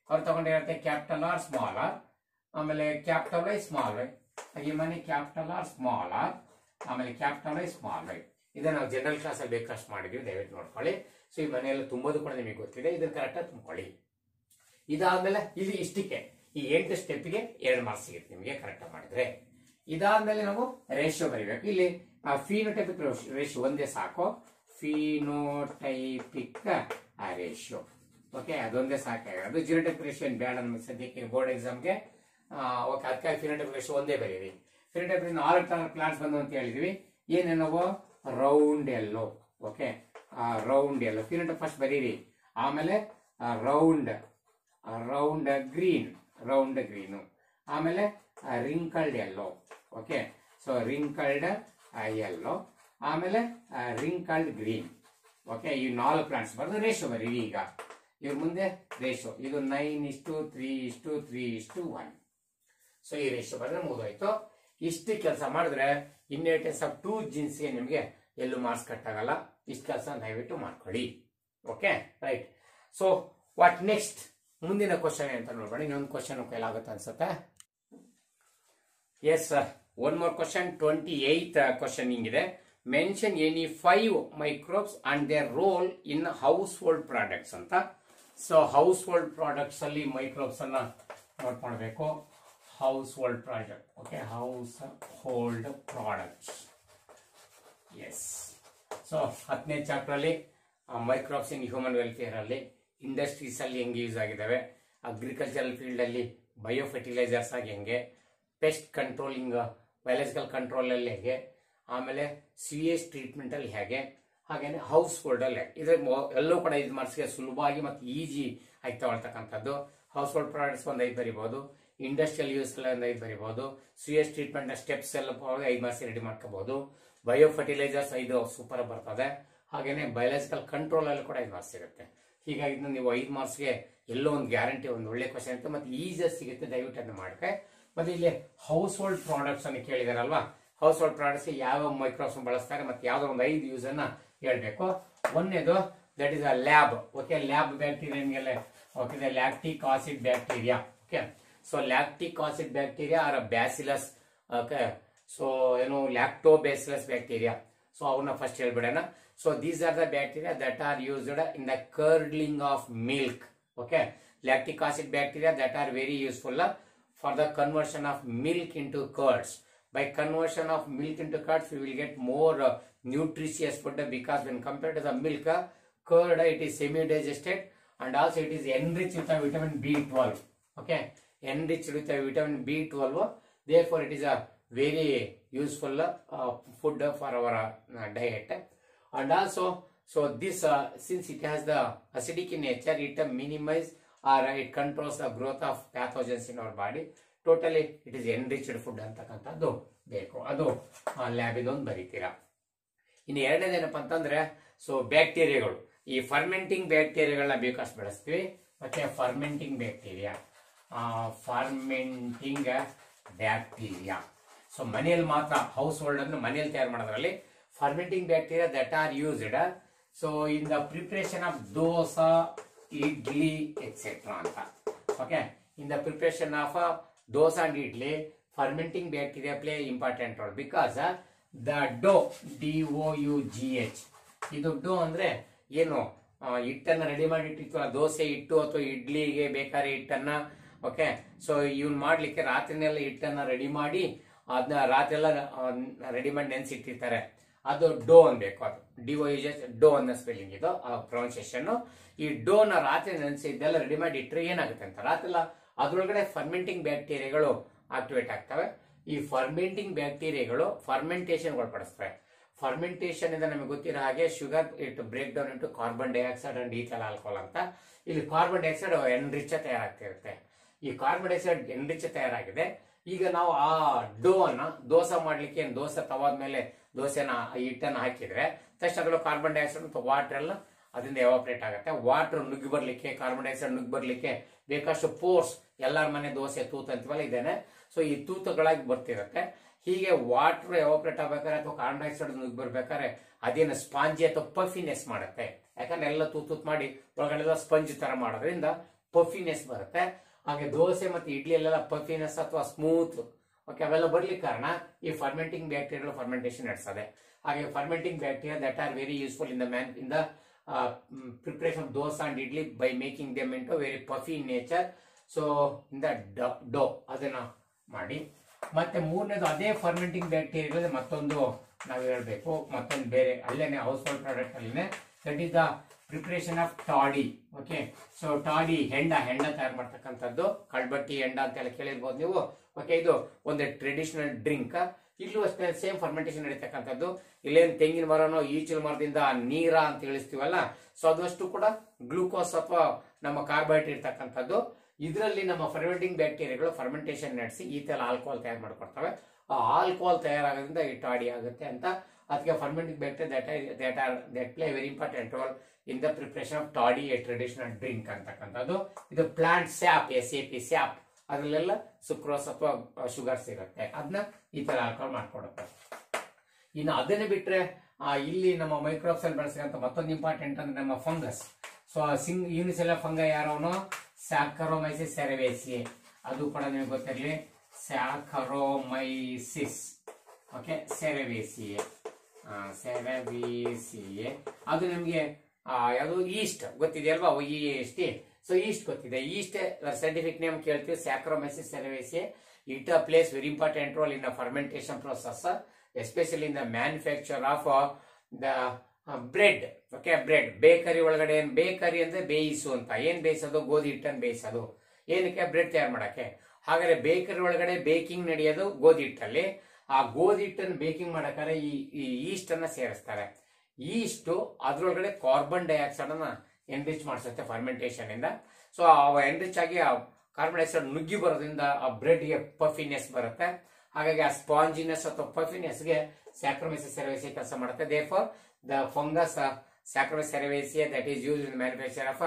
ಅವ್ರು ತಗೊಂಡಿರುತ್ತೆ ಕ್ಯಾಪಿಟಲ್ ಆರ್ ಸ್ಮಾಲ್ ಆರ್, ಆಮೇಲೆ ಕ್ಯಾಪಿಟಲ್ ವೈ ಸ್ಮಾಲ್ ವೈ. ಈ ಮನೆ ಕ್ಯಾಪಿಟಲ್ ಆರ್ ಸ್ಮಾಲ್ ಆರ್, ಆಮೇಲೆ ಕ್ಯಾಪಿಟಲ್ ವೈ ಸ್ಮಾಲ್ ವೈ. ಇದನ್ನ ನಾವು ಜನರಲ್ ಕ್ಲಾಸ್ ಅಲ್ಲಿ ಬೇಕಷ್ಟು ಮಾಡಿದ್ವಿ, ದಯವಿಟ್ಟು ನೋಡ್ಕೊಳ್ಳಿ. ಸೊ ಈ ಮನೆಯೆಲ್ಲ ತುಂಬೋದು ಕೂಡ ನಿಮಗೆ ಗೊತ್ತಿದೆ. ಇದನ್ನ ಕರೆಕ್ಟ್ ಆಗಿ ತುಂಬಿಕೊಳ್ಳಿ. ಇದಾದ್ಮೇಲೆ ಇಲ್ಲಿ ಇಷ್ಟಕ್ಕೆ ಈ 8 ಸ್ಟೆಪ್ಗೆ 2 ಮಾರ್ಕ್ಸ್ ಸಿಗುತ್ತೆ ನಿಮಗೆ ಕರೆಕ್ಟ್ ಮಾಡಿದ್ರೆ. ಇದಾದ್ಮೇಲೆ ನಾವು ರೇಷಿಯೋ ಬರೀಬೇಕು. ಇಲ್ಲಿ ಫಿನೋಟೈಪಿಕ್ ರೇಷಿಯೋ ಒಂದೇ ಸಾಕು. ಫಿನೋಟೈಪಿಕ್ ರೇಷಿಯೋ, ಓಕೆ, ಅದೊಂದೇ ಸಾಕಾಗಿರೋದು. ಜಿನೋಟೈಪಿಕ್ ರೇಷಿಯೋ ಏನು ಬೇಡ ನಮಗೆ ಸದ್ಯಕ್ಕೆ ಬೋರ್ಡ್ ಎಕ್ಸಾಮ್ಗೆ. ಓಕೆ, ಅದಕ್ಕಾಗಿ ಫಿನೋಟೈಪಿಕ್ ರೇಷಿಯೋ ಒಂದೇ ಬರೀರಿ. ಫಿನೋಟೈಪಿಕ್ 4 ತರ ಪ್ಲಾಂಟ್ಸ್ ಬಂದು ಅಂತ ಹೇಳಿದ್ವಿ. ಏನೇನವು ರೌಂಡ್ ಎಲ್ಲೋ, ಓಕೆ, ರೌಂಡ್ ಎಲ್ಲೋ ಫಿನೋಟೈಪ್ ಫಸ್ಟ್ ಬರೀರಿ. ಆಮೇಲೆ ರೌಂಡ್ ಗ್ರೀನ್, ರೌಂಡ್ ಗ್ರೀನು. ಆಮೇಲೆ ರಿಂಕಲ್ಡ್ ಎಲ್ಲೋ, ಓಕೆ, ಸೊ ರಿಂಕಲ್ಡ್ ಎಲ್ಲೋ. ಆಮೇಲೆ ರಿಂಕಲ್ಡ್ ಗ್ರೀನ್. ಓಕೆ, ಈ 4 ಪ್ಲಾಂಟ್ಸ್ ಬರೆದು ರೇಷಿಯೋ ಬರೀರಿ. ಈಗ ಇವ್ರ ಮುಂದೆ ರೇಷಿಯೋ ಇದು 9:3:3:1. ಸೊ ಈ ರೇಷಿಯೋ ಬರೆದ್ರೆ ಮುಗಿದೋಯ್ತು. ಇಷ್ಟು ಕೆಲಸ ಮಾಡಿದ್ರೆ ಇನ್ನೇಟೆನ್ಸ್ ಆಫ್ 2 ಜೀನ್ಸ್ಗೆ ನಿಮಗೆ ಎಲ್ಲೂ ಮಾರ್ಕ್ಸ್ ಕಟ್ ಆಗಲ್ಲ. ಇಷ್ಟು ಕೆಲಸ ದಯವಿಟ್ಟು ಮಾಡ್ಕೊಳ್ಳಿ. Okay, right. So what next, ಮುಂದಿನ ಕ್ವಶನ್ ಅಂತ ನೋಡೋಣ. ಇನ್ನೊಂದು ಕ್ವಶನ್ ಕೈಲಾಗುತ್ತೆ ಅನ್ಸುತ್ತೆ. Yes sir, one more question. 28th question ಹಿಂಗಿದೆ. Mention any 5 microbes and their role in household products ಅಂತ. ಸೊ ಹೌಸ್ ಹೋಲ್ಡ್ ಪ್ರಾಡಕ್ಟ್ಸ್ ಅಲ್ಲಿ ಮೈಕ್ರೋಬ್ಸ್ ಅನ್ನ ನೋಟ್ ಮಾಡಬೇಕು. Household product, okay, household products. Yes, so 10ನೇ chapter ಅಲ್ಲಿ microbes in human welfare ಅಲ್ಲಿ, industries ಅಲ್ಲಿ ಹೆಂಗೆ use ಆಗಿದ್ದಾವೆ, ಅಗ್ರಿಕಲ್ಚರಲ್ ಫೀಲ್ಡ್ ಅಲ್ಲಿ ಬಯೋ ಫರ್ಟಿಲೈಸರ್ಸ್ ಆಗಿ ಹೆಂಗೆ, ಪೆಸ್ಟ್ ಕಂಟ್ರೋಲಿಂಗ್ ಬಯಾಲಜಿಕಲ್ ಕಂಟ್ರೋಲ್ ಅಲ್ಲಿ ಹೇಗೆ, ಆಮೇಲೆ ಸಿವೇಜ್ ಟ್ರೀಟ್ಮೆಂಟ್ ಅಲ್ಲಿ ಹೇಗೆ, ಹಾಗೇನೆ ಹೌಸ್ ಹೋಲ್ಡ್ ಅಲ್ಲಿ ಇದ್ರ ಎಲ್ಲೂ ಕೂಡ 5 ಮಾರ್ಕ್ಸ್ಗೆ ಸುಲಭವಾಗಿ ಮತ್ತು ಈಜಿ ಆಗಿ ತಗೊಳ್ತಕ್ಕಂಥದ್ದು. ಹೌಸ್ ಹೋಲ್ಡ್ ಪ್ರಾಡಕ್ಟ್ಸ್ ಒಂದು 5 ಬರಿಬಹುದು, ಇಂಡಸ್ಟ್ರಿಯಲ್ ಯೂಸ್ ಒಂದು 5 ಬರಿಬಹುದು, ಸಿವೇಜ್ ಟ್ರೀಟ್ಮೆಂಟ್ ಸ್ಟೆಪ್ಸ್ ಎಲ್ಲ 5 ಮಾರ್ಕ್ಸ್ ರೆಡಿ ಮಾಡ್ಕೋಬಹುದು. ಬಯೋ ಫರ್ಟಿಲೈಸರ್ಸ್ 5 ಸೂಪರ್ ಬರ್ತದೆ. ಹಾಗೇನೆ ಬಯಾಲಜಿಕಲ್ ಕಂಟ್ರೋಲ್ ಅಲ್ಲಿ ಕೂಡ 5 ಮಾರ್ಕ್ಸ್ ಸಿಗುತ್ತೆ. ಹೀಗಾಗಿ ನೀವು 5 ಮಾರ್ಕ್ಸ್ಗೆ ಎಲ್ಲೋ ಒಂದು ಗ್ಯಾರಂಟಿ ಒಂದು ಒಳ್ಳೆ ಕ್ವಶನ್ ಇರುತ್ತೆ ಮತ್ತೆ ಈಸಿಯಾಗಿ ಸಿಗುತ್ತೆ. ದಯವಿಟ್ಟು ಅದನ್ನ ಮಾಡ್ಕೆ. ಮತ್ತೆ ಇಲ್ಲಿ ಹೌಸ್ ಹೋಲ್ಡ್ ಪ್ರಾಡಕ್ಟ್ಸ್ ಅನ್ನು ಕೇಳಿದಾರಲ್ವಾ, ಹೌಸ್ ಹೋಲ್ಡ್ ಪ್ರಾಡಕ್ಟ್ಸ್ ಯಾವ ಮೈಕ್ರೋಬ್ಸ್ ಬಳಸ್ತಾರೆ ಮತ್ತೆ ಯಾವ್ದೋ ಒಂದು 5 ಯೂಸ್ ಅನ್ನ ಹೇಳ್ಬೇಕು. ಒಂದೇದು that is a lab. Okay, lab bacteria, okay, lactic acid bacteria. Okay, so lactic acid bacteria or bacillus. Okay, so ಏನು ಲ್ಯಾಕ್ಟೋಬ್ಯಾಸಿಲಸ್ ಬ್ಯಾಕ್ಟೀರಿಯಾ. ಸೊ ಅವನ್ನ ಫಸ್ಟ್ ಹೇಳ್ಬಿಡೋಣ. So these are the bacteria that are used in the curdling of milk. Okay, lactic acid bacteria that are very useful for the conversion of milk into curds. By conversion of milk into curds, we will get more nutritious food because when compared to the milk, curd it is semi-digested and also it is enriched with vitamin B12. Okay, enriched with vitamin B12. Therefore, it is a very useful food for our diet. And also, so this since it has the acidic in nature, it minimize or it controls the growth of pathogens in our body. Totally it is enriched food ಅಂತಕ್ಕಂಥದ್ದು ಬೇಕು. ಅದು lab ಇದೊಂದು ಬರೀತೀರಾ. ಇನ್ನು ಎರಡನೇದೇನಪ್ಪ ಅಂತಂದ್ರೆ, so ಬ್ಯಾಕ್ಟೀರಿಯಾಗಳು, ಈ ಫರ್ಮೆಂಟಿಂಗ್ ಬ್ಯಾಕ್ಟೀರಿಯಾಗಳನ್ನ ಬೇಕಷ್ಟು ಬೆಳೆಸ್ತೀವಿ. ಮತ್ತೆ fermenting bacteria, fermenting bacteria. So ಮನೆಯಲ್ಲಿ ಮಾತ್ರ, ಹೌಸ್ ಹೋಲ್ಡ್ ಅಂದ್ರೆ ಮನೆಯಲ್ಲಿ ತಯಾರು ಮಾಡೋದ್ರಲ್ಲಿ fermenting bacteria that are used so in the preparation of dosa, idli etcetera ಅಂತ. Okay, in the preparation of dosa and idli, fermenting bacteria play important role because the dough, DOUGH, ಇದು ಡೋ ಅಂದ್ರೆ ಏನು, ಹಿಟ್ಟನ್ನ ರೆಡಿ ಮಾಡಿ ಇಟ್ಟಿರ್ತೀವಲ್ಲ, ದೋಸೆ ಹಿಟ್ಟು ಅಥವಾ ಇಡ್ಲಿಗೆ ಬೇಕಾದ್ರೆ ಹಿಟ್ಟನ್ನ, ಓಕೆ, ಸೊ ಇವ್ನ್ ಮಾಡ್ಲಿಕ್ಕೆ ರಾತ್ರಿನೆಲ್ಲ ಹಿಟ್ಟನ್ನ ರೆಡಿ ಮಾಡಿ ಅದನ್ನ ರಾತ್ರಿ ಎಲ್ಲ ರೆಡಿ ಮಾಡಿ ನೆನ್ಸಿಟ್ಟಿರ್ತಾರೆ, ಅದು ಡೋ ಅನ್ಬೇಕು. ಅದು DOUGH ಡೋ ಅನ್ನೋ ಸ್ಪೆಲ್ಲಿಂಗ್, ಇದು ಪ್ರೊನೌನ್ಸಿಯೇಷನ್. ಈ ಡೋನ ರಾತ್ರಿ ನೆನೆಸಿ ಇದೆಲ್ಲ ರೆಡಿ ಮಾಡಿ ಇಟ್ಟರೆ ಏನಾಗುತ್ತೆ ಅಂತ, ರಾತ್ರಿ ಎಲ್ಲ ಅದ್ರೊಳಗಡೆ ಫರ್ಮೆಂಟಿಂಗ್ ಬ್ಯಾಕ್ಟೀರಿಯಾಗಳು ಆಕ್ಟಿವೇಟ್ ಆಗ್ತವೆ. ಈ ಫರ್ಮೆಂಟಿಂಗ್ ಬ್ಯಾಕ್ಟೀರಿಯಾಗಳು ಫರ್ಮೆಂಟೇಷನ್ ಒಳಪಡಿಸ್ತವೆ. ಫರ್ಮೆಂಟೇಷನ್ ಇಂದ ನಮಗೆ ಗೊತ್ತಿರೋ ಹಾಗೆ sugar it break down into carbon dioxide and ethyl alcohol ಅಂತ. ಇಲ್ಲಿ ಕಾರ್ಬನ್ ಡೈಆಕ್ಸೈಡ್ ಎನ್ರಿಚ್ ತಯಾರಾಗ್ತಿರುತ್ತೆ. ಈ ಕಾರ್ಬನ್ ಡೈಆಕ್ಸೈಡ್ ಎನ್ರಿಚ್ ತಯಾರಾಗಿದೆ. ಈಗ ನಾವು ಆ ಡೋ ಅನ್ನ ದೋಸೆ ಮಾಡ್ಲಿಕ್ಕೆ ದೋಸೆ ತವಾದ ಮೇಲೆ ದೋಸೆನ ಹಿಟ್ಟನ್ನು ಹಾಕಿದ್ರೆ ತಕ್ಷಣ ಅದರಲ್ಲೂ ಕಾರ್ಬನ್ ಡೈಆಕ್ಸೈಡ್ ಮತ್ತು ವಾಟರ್ ಎಲ್ಲ ಅದರಿಂದ ಎವಾಪರೇಟ್ ಆಗುತ್ತೆ. ವಾಟರ್ ನುಗ್ಗಿ ಬರ್ಲಿಕ್ಕೆ, ಕಾರ್ಬನ್ ಡೈಆಕ್ಸೈಡ್ ನುಗ್ಗಿ ಬರ್ಲಿಕ್ಕೆ ಬೇಕಷ್ಟು ಫೋರ್ಸ್, ಎಲ್ಲರ ಮನೆ ದೋಸೆ ತೂತು ಅಂತೀವಲ್ಲ ಇದೇನೆ, ಸೊ ಈ ತೂತುಗಳಾಗಿ ಬರ್ತಿರುತ್ತೆ. ಹೀಗೆ ವಾಟರ್ ಎವಾಪರೇಟ್ ಆಗ್ಬೇಕಾದ್ರೆ ಅಥವಾ ಕಾರ್ಬನ್ ಡೈಆಕ್ಸೈಡ್ ನುಗ್ಗಿ ಬರ್ಬೇಕಾದ್ರೆ ಅದೇನು ಸ್ಪಾಂಜಿ ಅಥವಾ ಪಫಿನೆಸ್ ಮಾಡುತ್ತೆ. ಯಾಕಂದ್ರೆ ಎಲ್ಲ ತೂತ್ ಮಾಡಿ ಒಳಗಡೆ ಸ್ಪಂಜ್ ತರ ಮಾಡೋದ್ರಿಂದ ಪಫಿನೆಸ್ ಬರುತ್ತೆ. ಹಾಗೆ ದೋಸೆ ಮತ್ತೆ ಇಡ್ಲಿ ಎಲ್ಲ ಪಫಿನೆಸ್ ಅಥವಾ ಸ್ಮೂತ್, ಓಕೆ, ಅವೆಲ್ಲ ಬರ್ಲಿಕ್ಕೆ ಕಾರಣ ಈ ಫರ್ಮೆಂಟಿಂಗ್ ಬ್ಯಾಕ್ಟೀರಿಯಾಗಳು ಫರ್ಮೆಂಟೇಷನ್ ನಡೆಸ್ತದೆ. ಹಾಗೆ fermenting bacteria that are very useful in the preparation of dosa and idli by making them into very puffy in nature. So in the dough ಅದನ್ನ ಮಾಡಿ. ಮತ್ತೆ ಮೂರನೇದು ಅದೇ ಫರ್ಮೆಂಟಿಂಗ್ ಬ್ಯಾಕ್ಟೀರಿಯಾಗಳು ಮತ್ತೊಂದು ನಾವು ಹೇಳ್ಬೇಕು, ಮತ್ತೊಂದು ಬೇರೆ ಅಲ್ಲೇನೆ ಹೌಸ್ ಹೋಲ್ಡ್ ಪ್ರಾಡಕ್ಟ್ ಅಲ್ಲಿನೆ, that is the preparation of toddy. Okay, so toddy ಹೆಂಡ ತಯಾರು ಮಾಡ್ತಕ್ಕಂಥದ್ದು, ಕಳ್ಬಟ್ಟಿ ಹೆಂಡ ಅಂತೆಲ್ಲ ಕೇಳಿರ್ಬೋದು ನೀವು. ಓಕೆ, ಇದು ಒಂದು ಟ್ರೆಡಿಷನಲ್ ಡ್ರಿಂಕ್. ಇಲ್ಲೂ ಅಷ್ಟೇ ಸೇಮ್ ಫರ್ಮೆಂಟೇಷನ್ ನಡೀತಕ್ಕಂಥದ್ದು. ಇಲ್ಲೇನು ತೆಂಗಿನ ಮರನೋ ಈಚಿನ ಮರದಿಂದ ನೀರ ಅಂತ ಹೇಳಿಸ್ತೀವಲ್ಲ, ಸೊ ಅದಷ್ಟು ಕೂಡ ಗ್ಲೂಕೋಸ್ ಅಥವಾ ನಮ್ಮ ಕಾರ್ಬೋಹೈಡ್ರೇಟ್ ಇರ್ತಕ್ಕಂಥದ್ದು. ಇದರಲ್ಲಿ ನಮ್ಮ ಫರ್ಮೆಂಟಿಂಗ್ ಬ್ಯಾಕ್ಟೀರಿಯಾಗಳು ಫರ್ಮೆಂಟೇಷನ್ ನಡೆಸಿ ಈಥೈಲ್ ಆಲ್ಕೋಹಾಲ್ ತಯಾರು ಮಾಡ್ಕೊಡ್ತವೆ. ಆ ಆಲ್ಕೋಹಾಲ್ ತಯಾರಾಗೋದ್ರಿಂದ ಈ ಟಾಡಿ ಆಗುತ್ತೆ ಅಂತ. ಅದಕ್ಕೆ fermenting bacteria that play very important role in the preparation of toddy, a traditional drink ಅಂತಕ್ಕಂಥದ್ದು. ಇದು ಪ್ಲಾಂಟ್ ಸ್ಯಾಪ್, SAP ಸ್ಯಾಪ್, ಅದರಲ್ಲೆಲ್ಲ ಸುಕ್ರೋಸ್ ಅಥವಾ ಶುಗರ್ಸ್ ಇರುತ್ತೆ, ಅದನ್ನ ಈ ತರ ಆಲ್ಕೋಹಾಲ್ ಮಾಡ್ಕೊಡುತ್ತೆ. ಇನ್ನು ಅದನ್ನ ಬಿಟ್ರೆ ಇಲ್ಲಿ ನಮ್ಮ ಮೈಕ್ರೋಬ್ಸ್ ಅಲ್ಲಿ ಬೆಳೆಸಂತ ಮತ್ತೊಂದು ಇಂಪಾರ್ಟೆಂಟ್ ಅಂದ್ರೆ ನಮ್ಮ ಫಂಗಸ್. ಸೊ ಯೂನಿಸೆಲ್ಲ ಫಂಗೈ ಯಾರವನು, ಸ್ಯಾಕರೋಮೈಸಿಸ್ ಸೆರೆವೇಸಿಯೆ, ಅದು ಕೂಡ ನಿಮಗೆ ಗೊತ್ತಿರಲಿ, ಸ್ಯಾಕರೋಮೈಸಿಸ್. ಓಕೆ, ಸೆರೆವೇಸಿಯೆ, ಅದು ನಿಮ್ಗೆ ಯಾವುದು ಈಸ್ಟ್ ಗೊತ್ತಿದೆಯಲ್ವಾ, ಸೊ ಈಸ್ಟ್ ಗೊತ್ತಿದೆ. ಈಸ್ಟ್ ಸೈಂಟಿಫಿಕ್ ನೇಮ್ ಕೇಳ್ತೀವಿ, Saccharomyces cerevisiae. It plays very important role in the fermentation process, especially in the manufacture of the bread. Okay, bread bakery ಒಳಗಡೆ, ಏನ್ ಬೇಕರಿ ಅಂದ್ರೆ ಬೇಯಿಸು ಅಂತ, ಏನ್ ಬೇಯಿಸೋದು, ಗೋಧಿ ಹಿಟ್ಟನ್ನು ಬೇಯಿಸೋದು. ಏನಕ್ಕೆ, ಬ್ರೆಡ್ ತಯಾರು ಮಾಡಕ್ಕೆ. ಹಾಗಾದ್ರೆ ಬೇಕರಿ ಒಳಗಡೆ ಬೇಕಿಂಗ್ ನಡೆಯೋದು ಗೋಧಿ ಹಿಟ್ಟಲ್ಲಿ. ಆ ಗೋಧಿ ಹಿಟ್ಟನ್ನು ಬೇಕಿಂಗ್ ಮಾಡಕ್ಕಾದ್ರೆ ಈ ಈಸ್ಟ್ ಅನ್ನ ಸೇರಿಸ್ತಾರೆ. ಈಸ್ಟ್ ಅದ್ರೊಳಗಡೆ ಕಾರ್ಬನ್ ಡೈಆಕ್ಸೈಡ್ ಅನ್ನ ಎನ್ರಿಚ್ ಮಾಡಿಸುತ್ತೆ ಫರ್ಮೆಂಟೇಷನ್ ಇಂದ. ಸೊ ಎನ್ರಿಚ್ ಆಗಿ ಆ ಕಾರ್ಬನ್ ಡೈಆಕ್ಸೈಡ್ ನುಗ್ಗಿ ಬರೋದ್ರಿಂದ ಆ ಬ್ರೆಡ್ ಗೆ ಪಫಿನೆಸ್ ಬರುತ್ತೆ. ಹಾಗಾಗಿ ಆ ಸ್ಪಾಂಜಿನೆಸ್ ಅಥವಾ ಪಫಿನೆಸ್ಗೆ ಸ್ಯಾಕ್ರೋಮೈಸಿಸ್ ಸೆರೆವೇಸಿಯೆ ಕೆಲಸ ಮಾಡುತ್ತೆ. Therefore the fungus Saccharomyces cerevisiae that is used in manufacture of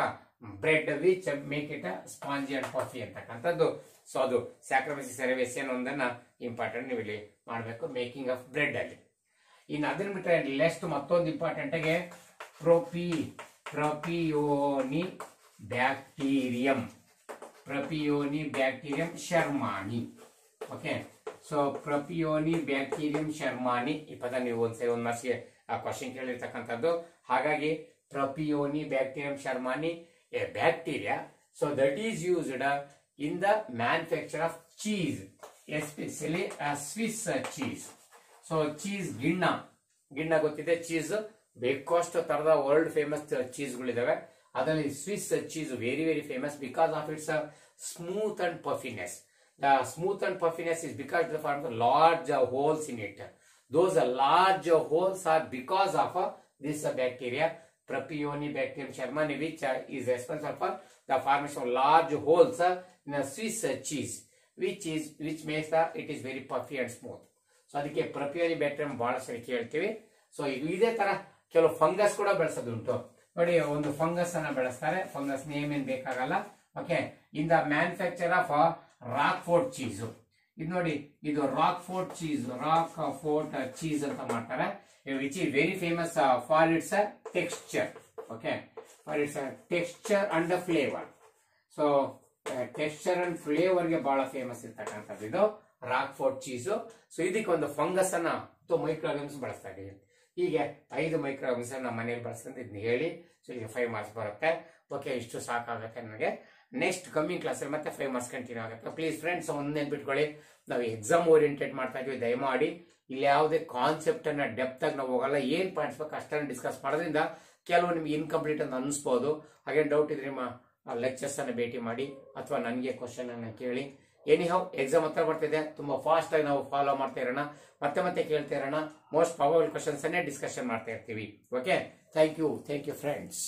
bread which make it spongy and puffy ಅಂತಕ್ಕಂಥದ್ದು. ಸೊ ಅದು ಸ್ಯಾಕ್ರೋಮೈಸಿಸ್ ಸೆರೆವೇಸಿಯೆ ಒಂದನ್ನ ಇಂಪಾರ್ಟೆಂಟ್ ನೀವು ಇಲ್ಲಿ ಮಾಡಬೇಕು ಮೇಕಿಂಗ್ ಆಫ್ ಬ್ರೆಡ್ ಅಲ್ಲಿ. ಇನ್ನು ಅದನ್ನ ಬಿಟ್ಟರೆ ನೆಕ್ಸ್ಟ್ ಮತ್ತೊಂದು ಇಂಪಾರ್ಟೆಂಟ್ ಆಗಿ Propionibacterium shermanii. Okay, so Propionibacterium shermanii ಈ ಪದ ನೀವು ಒಂದು ಮಾರ್ಕ್ಸ್ಗೆ ಆ ಕ್ವಶನ್ ಕೇಳಿರ್ತಕ್ಕಂಥದ್ದು. ಹಾಗಾಗಿ Propionibacterium shermanii a bacteria, so that is used in the manufacture of cheese, especially Swiss cheese. So cheese ಗಿಣ್ಣ ಗೊತ್ತಿದೆ, ಚೀಸ್ ಬೇಕಷ್ಟು ತರದ ವರ್ಲ್ಡ್ ಫೇಮಸ್ ಚೀಸ್ಗಳಿದಾವೆ. ಅದರಲ್ಲಿ Swiss cheese very very famous because of its smooth and puffiness. The smooth and puffiness is because they form the large holes in it. Those large holes are because of this bacteria, Propionibacterium shermani, which is responsible for the formation of large holes in a Swiss cheese, which makes it is very puffy and smooth. So ಅದಕ್ಕೆ ಪ್ರೊಪಿಯೋನಿಬ್ಯಾಕ್ಟೀರಿಯಂ ಬಹಳ ಸರಿ ಕೇಳ್ತೀವಿ. So ಇದೇ ತರ ಕೆಲವು fungus ಕೂಡ ಬೆಳೆಸೋದುಂಟು ನೋಡಿ. ಒಂದು ಫಂಗಸ್ ಅನ್ನ ಬೆಳೆಸ್ತಾರೆ, ಫಂಗಸ್ ನೇಮ್ ಏನ್ ಬೇಕಾಗಲ್ಲ. Okay, in the manufacture of Rockfort cheese, ಇದು ನೋಡಿ, ಇದು ರಾಕ್ ಫೋರ್ಟ್ ಚೀಸ್ ಅಂತ ಮಾಡ್ತಾರೆ, which is very famous for it's texture. Okay, for it's texture and flavour. So texture and flavour ಗೆ ಬಹಳ ಫೇಮಸ್ ಇರ್ತಕ್ಕಂಥದ್ದು ಇದು ರಾಕ್ ಫೋರ್ಟ್ ಚೀಸು. ಸೊ ಇದಕ್ಕೆ ಒಂದು ಫಂಗಸ್ ಅನ್ನ ಮೈಕ್ರೋ ಆರ್ಗನ್ಸ್ ಬಳಸ್ತಾ ಇದೀವಿ. ಹೀಗೆ 5 ಮೈಕ್ರೋ ಆರ್ಗನ್ಸ್ ನಮ್ಮ ಮನೇಲಿ ಬಳಸ್ಕೊಂಡು ಇದನ್ನ ಹೇಳಿ. ಸೊ ಈಗ 5 ಮಾರ್ಕ್ಸ್ ಬರುತ್ತೆ. ಓಕೆ, ಇಷ್ಟು ಸಾಕಾಗುತ್ತೆ ನನಗೆ. ನೆಕ್ಸ್ಟ್ ಕಮ್ಮಿಂಗ್ ಕ್ಲಾಸಲ್ಲಿ ಮತ್ತೆ 5 ಮಾರ್ಕ್ಸ್ ಕಂಟಿನ್ಯೂ ಆಗುತ್ತೆ. ಪ್ಲೀಸ್ ಫ್ರೆಂಡ್ಸ್, ಒಂದು ನೆನ್ಪಿಟ್ಕೊಳ್ಳಿ, ನಾವು ಎಕ್ಸಾಮ್ ಓರಿಯೆಂಟೆಡ್ ಮಾಡ್ತಾ ಇದೀವಿ. ದಯಮಾಡಿ ಇಲ್ಲಿ ಯಾವುದೇ ಕಾನ್ಸೆಪ್ಟ್ ಅನ್ನ ಡೆಪ್ತ್ ಆಗಿ ನಾವು ಹೋಗಲ್ಲ. ಏನ್ ಪಾಯಿಂಟ್ಸ್ ಬೇಕು ಅಷ್ಟನ್ನು ಡಿಸ್ಕಸ್ ಮಾಡೋದ್ರಿಂದ ಕೆಲವು ನಿಮ್ಗೆ ಇನ್ಕಂಪ್ಲೀಟ್ ಅಂತ ಅನಿಸ್ಬೋದು. ಹಾಗೆ ಡೌಟ್ ಇದ್ರೆ ನಿಮ್ಮ ಲೆಕ್ಚರ್ಸ್ ಅನ್ನ ಭೇಟಿ ಮಾಡಿ ಅಥವಾ ನನಗೆ ಕ್ವಶನ್ ಅನ್ನ ಕೇಳಿ. ಎನಿಹೌ, ಎಕ್ಸಾಮ್ ಹತ್ರ ಬರ್ತಿದೆ, ತುಂಬಾ ಫಾಸ್ಟ್ ಆಗಿ ನಾವು ಫಾಲೋ ಮಾಡ್ತಾ ಇರೋಣ, ಮತ್ತೆ ಕೇಳ್ತಾ ಇರೋಣ. ಮೋಸ್ಟ್ ಪ್ರಾಬಬಲ್ ಕ್ವಶನ್ಸ್ ಅನ್ನೇ ಡಿಸ್ಕಷನ್ ಮಾಡ್ತಾ ಇರ್ತೀವಿ. Okay, thank you friends.